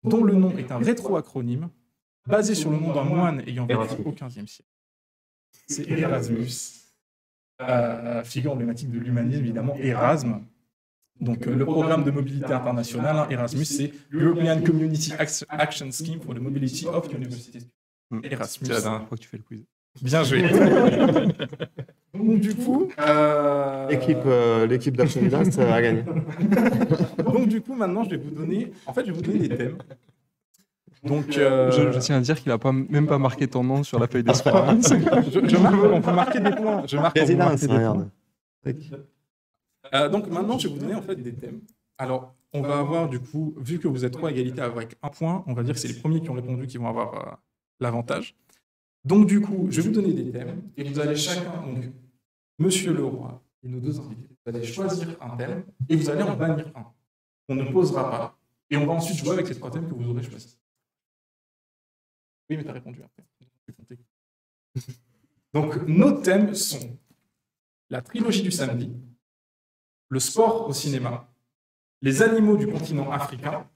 dont le nom est un rétro-acronyme, basé sur le nom d'un moine ayant vécu au XVe siècle. C'est Erasmus, figure emblématique de l'humanisme, évidemment, Erasme. Donc, le programme de mobilité internationale, Erasmus, c'est European Community Action Scheme for the Mobility of Universities. Erasmus. C'est la dernière fois que tu fais le quiz. Bien joué. Donc, du coup, L'équipe d'Action Blast a gagné. donc, du coup, maintenant, je vais vous donner des thèmes. Donc, Je tiens à dire qu'il n'a même pas marqué ton nom sur la feuille d'espoir. je marque, on peut marquer des points. Je marque, on peut marquer Présidence, des points. regarde. Donc maintenant, je vais vous donner en fait des thèmes. Alors, on va avoir du coup, vu que vous êtes 3 à égalité avec un point, on va dire que c'est les premiers qui ont répondu qui vont avoir l'avantage. Donc du coup, je vais vous donner des thèmes et vous allez chacun, donc Monsieur Leroy et nos 2 invités, vous allez choisir un thème et vous allez en bannir un. On ne posera pas et on va ensuite jouer avec les 3 thèmes que vous aurez choisis. Oui, mais tu as répondu après. Donc nos thèmes sont la trilogie du samedi, le sport au cinéma, les animaux du continent africain,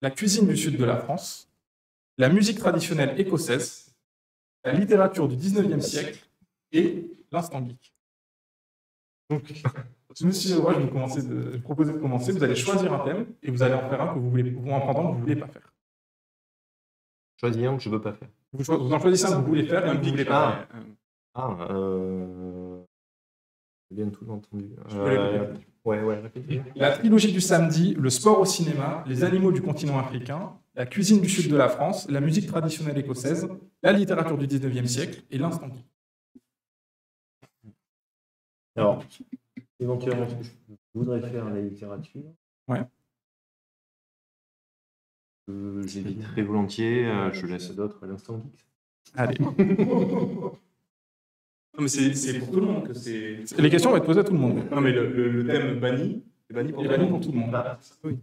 la cuisine du sud de la France, la musique traditionnelle écossaise, la littérature du 19e siècle et l'instant geek. Donc, monsieur Leroy, je vais vous proposer de commencer. Vous allez choisir un thème et vous allez en faire un que vous voulez, ou en prendre un que vous ne voulez pas faire. Choisis un que je ne veux pas faire. Vous en choisissez un que vous voulez faire et un que vous ne voulez pas faire. J'ai bien tout entendu. Ouais, répétez. La trilogie du samedi, le sport au cinéma, les animaux du continent africain, la cuisine du sud de la France, la musique traditionnelle écossaise, la littérature du 19e siècle et l'instant geek. Alors, éventuellement, ce que je voudrais faire la littérature. Ouais. J'évite très volontiers, je laisse d'autres à l'instant geek. Allez. Non, mais c'est pour tout le monde que c'est. Les questions vont être posées à tout le monde. Non, mais le thème banni, c'est banni pour tout le monde. Oui.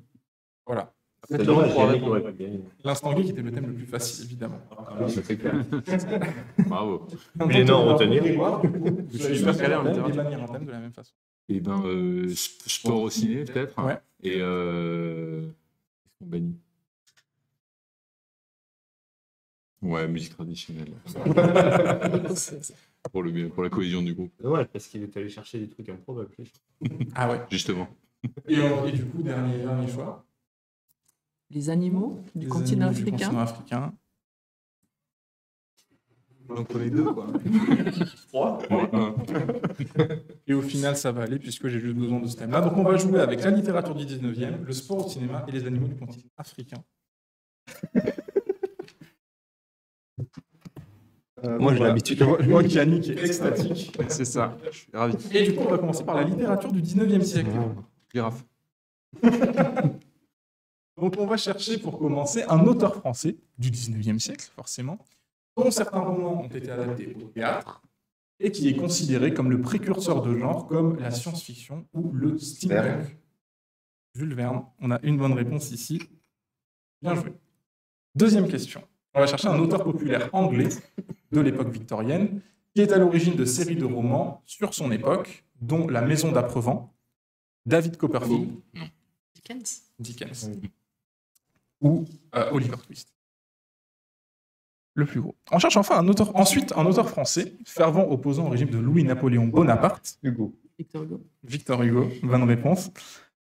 Voilà. C'est dommage, Yannick aurait pas gagné. L'instant geek était le thème le plus facile, évidemment. C'est clair. Bravo. Mais non, retenir. Je suis super calé en littérature. Et bannir un thème de la même façon. Et ben, sport au ciné, peut-être. Ouais. Et qu'est-ce qu'on bannit? Ouais, musique traditionnelle. pour la cohésion du groupe. Ouais, parce qu'il est allé chercher des trucs improbables. Ah ouais. Justement. Et du coup, dernier choix. Les animaux du continent africain. Donc on est 2, quoi. 3. Et au final, ça va aller puisque j'ai juste besoin de ce thème-là. Donc on va jouer avec la littérature du 19e, le sport au cinéma et les animaux du continent africain. Moi, j'ai l'habitude. Je vois qu'Yannick est extatique. C'est ça, je suis ravi. Et du coup, on va commencer par la littérature du 19e siècle. Girafe. Donc, on va chercher pour commencer un auteur français du 19e siècle, forcément, dont certains romans ont été adaptés au théâtre et qui est considéré comme le précurseur de genre comme la science-fiction ou le steampunk. Jules Verne. On a une bonne réponse ici. Bien joué. Deuxième question. On va chercher un auteur populaire anglais de l'époque victorienne qui est à l'origine de séries de romans sur son époque, dont La Maison d'Aprevent, David Copperfield, Dickens. Ou Oliver Twist. Le plus gros. On cherche ensuite un auteur français, fervent opposant au régime de Louis-Napoléon Bonaparte. Victor Hugo, bonne réponse.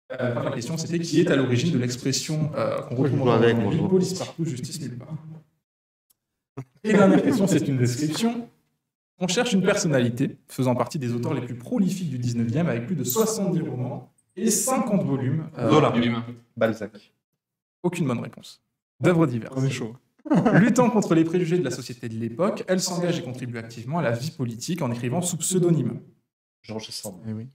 La question, c'était qui est à l'origine de l'expression qu'on retrouve dans police partout, justice nulle part. Et dernière question, c'est une description. On cherche une personnalité faisant partie des auteurs les plus prolifiques du 19e avec plus de 70 romans et 50 volumes. Zola. Balzac. Aucune bonne réponse. D'œuvres diverses. On est chaud. Luttant contre les préjugés de la société de l'époque, elle s'engage et contribue activement à la vie politique en écrivant sous pseudonyme. Georges Sand. Eh oui.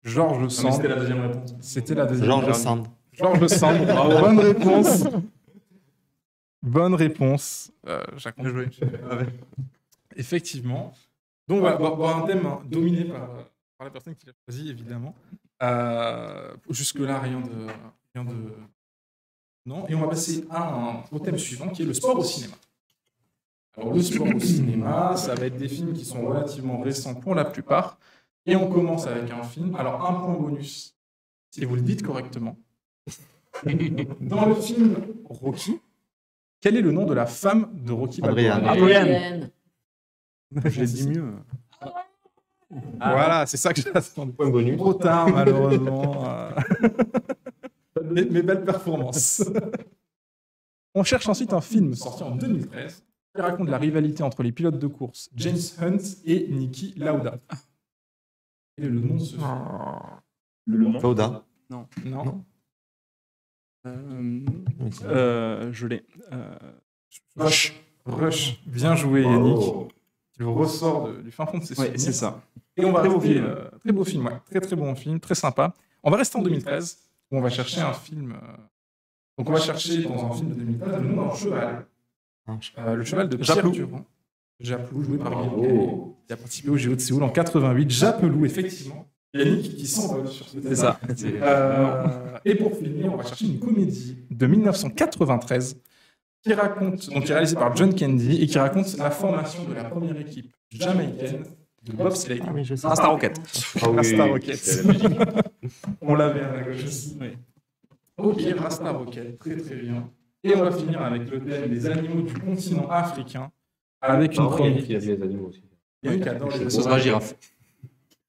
Georges Sand. C'était la deuxième réponse. C'était la deuxième Georges réponse. Sand. Georges Sand. Bravo. Bonne réponse. Bonne réponse. J'accorde. Effectivement. Donc voilà, un thème dominé par la personne qui l'a choisi, évidemment. Jusque-là, rien de... Non. Et on va passer au thème suivant, qui est le sport au cinéma. Alors, le sport au cinéma, ça va être des films qui sont relativement récents pour la plupart. Et on commence avec un film. Alors, un point bonus, si vous le dites correctement. Dans le film Rocky, quel est le nom de la femme de Rocky Balboa? Adrienne. Je l'ai dit mieux. Voilà, c'est ça que j'attends. Point bonus. Trop tard, malheureusement. Mes belles performances. On cherche ensuite un film sorti en 2013 qui raconte la rivalité entre les pilotes de course James Hunt et Niki Lauda. Quel est le nom de ce film? Le nom Lauda. Non. Je l'ai. Rush. Bien joué, Yannick. qui le ressort du fin fond de ses Ouais, souvenirs. c'est ça. Et on va Très beau rester, film. très beau film, ouais. Très très bon film, très sympa. On va rester en 2013, où on va chercher un film. Donc on va chercher dans un film de 2013 le nom d'un cheval. Le cheval de Pierre Japlou. Durand. Japlou, joué par Guillaume qui a participé au JO de Séoul en 88. Japlou, effectivement. Yannick qui s'envole sur ce C'est ça. et pour finir, on va chercher une comédie de 1993 qui est réalisée par John Candy et qui raconte la formation de la première équipe jamaïcaine de bobsleigh. Rasta Rocket. Rasta Rocket. On l'avait à la gauche aussi. Ok, Rasta Rocket, très très bien. Et on va finir avec le thème des animaux du continent africain avec une première. Il y a des animaux aussi. Il y a eu qui adore les Ce sera girafe.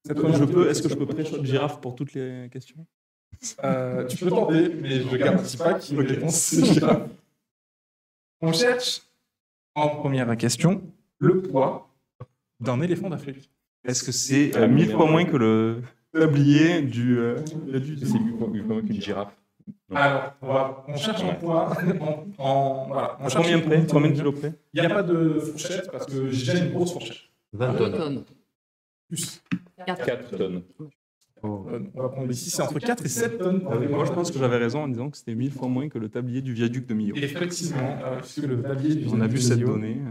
Cette première Est-ce que je peux pré-shot girafe pour toutes les questions? Tu peux tenter, mais je ne garantis pas qu'il y ait une réponse c'est girafe. On cherche, en première question, le poids d'un éléphant d'Afrique. Est-ce que c'est 1000 fois moins que le tablier du... C'est plus moins qu'une girafe. Non. Alors, on cherche un poids voilà. On cherche Combien près? Combien de kilos près? Il n'y a pas de fourchette parce que j'ai déjà une grosse fourchette. 20 tonnes. Plus. 4 tonnes. On va prendre ici, c'est entre 4 et 7 tonnes. Moi, je pense que j'avais raison en disant que c'était 1000 fois moins que le tablier du viaduc de Millau. Effectivement, puisque le tablier du On a vu cette donnée.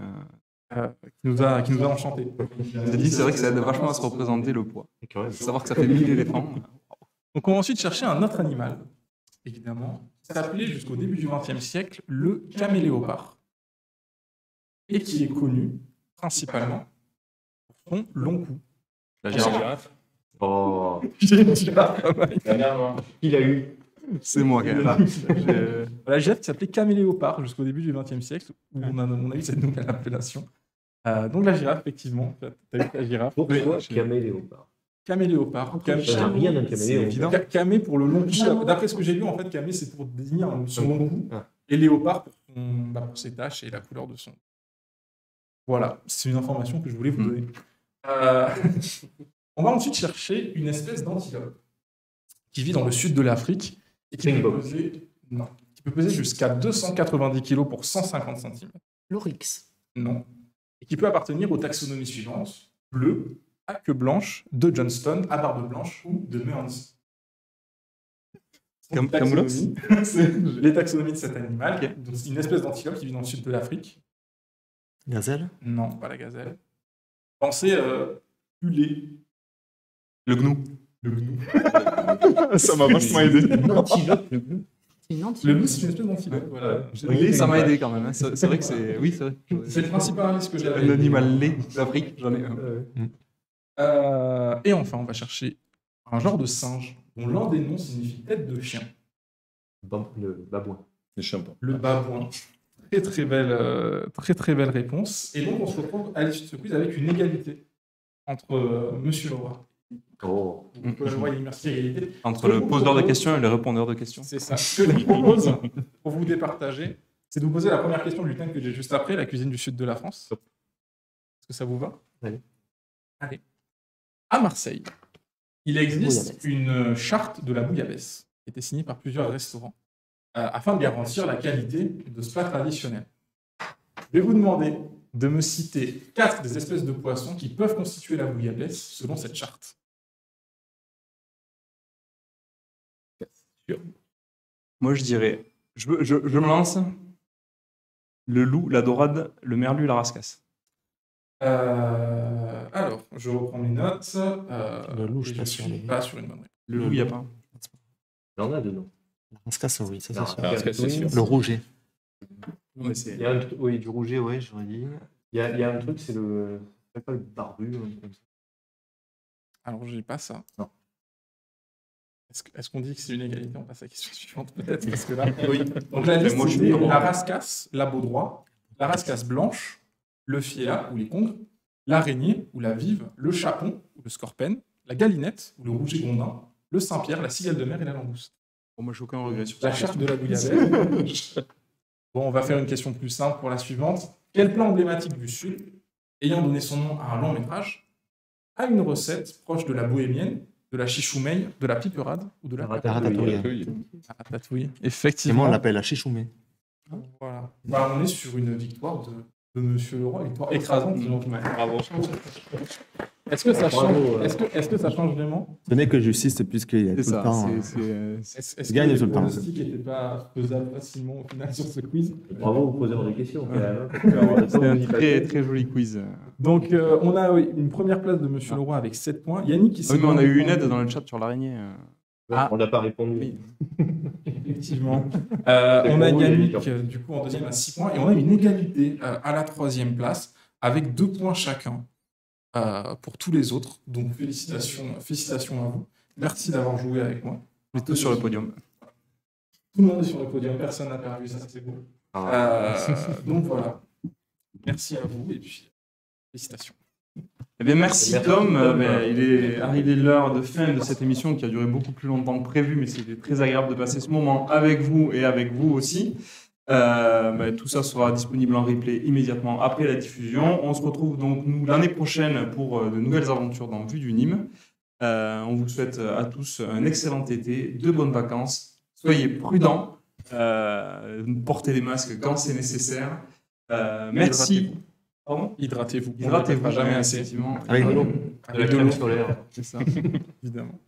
qui nous a enchantés. J'ai dit, c'est vrai que ça aide vachement à se représenter le poids. Savoir que ça fait 1000 éléphants. Donc on va ensuite chercher un autre animal, évidemment, qui s'appelait jusqu'au début du XXe siècle le caméléopard, et qui est connu principalement pour son long cou. La girafe. Oh, J'ai une girafe. La merde, il a eu. C'est moi quand même. La girafe qui s'appelait caméléopard jusqu'au début du XXe siècle, où on a eu cette nouvelle appellation. Donc la girafe, effectivement, tu as eu la girafe. Pourquoi caméléopard? Caméléopard. Ça n'a rien d'un caméléon. Camé pour le long cou. D'après ce que j'ai lu, en fait, camé, c'est pour désigner son long cou. Et léopard pour ses taches et la couleur de son. Voilà, c'est une information que je voulais vous donner. On va ensuite chercher une espèce d'antilope qui vit dans le sud de l'Afrique et qui peut peser jusqu'à 290 kg pour 150 cm. L'oryx. Non. Et qui peut appartenir aux taxonomies suivantes: bleu, à queue blanche, de Johnston, à barbe blanche ou de Meons. Camoulox. C'est les taxonomies de cet animal. Donc, c'est une espèce d'antilope qui vit dans le sud de l'Afrique. Gazelle? Non, pas la gazelle. Pensez Hulé. Le gnou. Le gnou. Ça m'a vachement aidé. L'antilope, le gnou. C'est une Le antilope. gnou, c'est une espèce d'antilope. Voilà. Lait, ça m'a aidé quand même. Hein. C'est vrai que c'est... Oui, c'est vrai. C'est le principal indice que j'avais. Un animal lait d'Afrique, j'en ai un. Et enfin, on va chercher un genre de singe dont l'un des noms signifie tête de chien. Le babouin. Les chimpons. Le babouin. Très belle réponse. Et donc on se retrouve à l'issue de ce quiz avec une égalité entre Monsieur Leroy. Oh. Donc Leroy et merci égalité. Entre le poseur de questions et le répondeur de questions. C'est ça. Ce que je vous propose, pour vous départager, c'est de vous poser la première question du thème que j'ai juste après, la cuisine du sud de la France. Est-ce que ça vous va? Allez. À Marseille, il existe une charte de la bouillabaisse qui a été signée par plusieurs restaurants afin de garantir la qualité de ce plat traditionnel. Je vais vous demander de me citer 4 des espèces de poissons qui peuvent constituer la bouillabaisse selon cette charte. Moi, je dirais... Je me lance. Le loup, la dorade, le merlu, la rascasse. Alors, je reprends mes notes. Le loup, je suis et pas sûr. suis pas sur une bonne réponse. Le loup, il n'y a pas. Il y en a dedans. La rascasse, oui, ça Non, c'est sûr. La rascasse, c'est sûr. Le rouget. Non, mais c'est... Il y a un truc, oui, du rouget, ouais, j'aurais dit. Il y a un truc, c'est le. C'est pas le barbu, un truc comme ça. Alors, j'ai pas ça. Non. Est-ce qu'on dit que c'est une égalité? On passe à la question suivante, peut-être, parce que là. Oui. Donc, la liste, moi, je suis c'était heureux. la rascasse, la baudroie, la rascasse blanche, le fiéla ou les congres, l'araignée ou la vive, le chapon ou le scorpène, la galinette ou le rouget gondin, le Saint-Pierre, la cigale de mer et la langouste. Bon, moi, j'ai aucun regret sur La ça. charte de la bouillabaisse. Bon, on va faire une question plus simple pour la suivante. Quel plat emblématique du Sud, ayant donné son nom à un long métrage, a une recette proche de la bohémienne, de la chichoumeille, de la piperade ou de la ratatouille. La ratatouille, Et effectivement. moi, on l'appelle la chichoumé. Voilà. Bah, on est sur une victoire de de Monsieur Leroy, victoire écrasante. Bravo. Est-ce que ça change Est-ce que ça change vraiment? Ce n'est que justice puisqu'il y a tout le temps. Est-ce gagne que tout le temps. Le pronostic n'était pas faisable facilement au final sur ce quiz? Bravo, vous posez des questions. C'est un très, très joli quiz. Donc, on a une première place de Monsieur Leroy avec 7 points. Yannick qui s'est. Oui, mais on a eu une aide dans le chat sur l'araignée. On n'a pas répondu. Effectivement. On a Yannick, du coup, en deuxième à 6 points. Et on a une égalité à la troisième place avec 2 points chacun pour tous les autres. Donc, félicitations à vous. Merci d'avoir joué avec moi. On est tous sur le podium. Tout le monde est sur le podium. Personne n'a perdu. Ça, c'est beau. Donc, voilà. Merci à vous. Et puis, félicitations. Eh bien, merci Tom. Il est arrivé l'heure de fin de cette émission qui a duré beaucoup plus longtemps que prévu, mais c'était très agréable de passer ce moment avec vous et avec vous aussi. Tout ça sera disponible en replay immédiatement après la diffusion. On se retrouve donc nous l'année prochaine pour de nouvelles aventures dans Vue du Nîmes. On vous souhaite à tous un excellent été, de bonnes vacances. Soyez prudents, portez les masques quand c'est nécessaire. Merci. Pardon ? Hydratez-vous. Hydratez-vous jamais assez. effectivement. Avec de l'eau. De la crème solaire. C'est ça. Évidemment.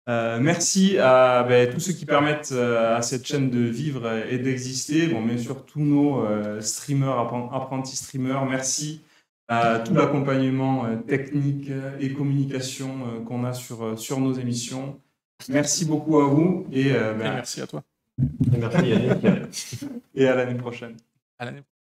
Merci à tous ceux qui permettent à cette chaîne de vivre et d'exister. Bon, bien sûr, tous nos streamers, apprentis streamers. Merci à tout l'accompagnement technique et communication qu'on a sur nos émissions. Merci beaucoup à vous. Et merci à toi. Et merci Yannick. Et à l'année prochaine. À l'année prochaine.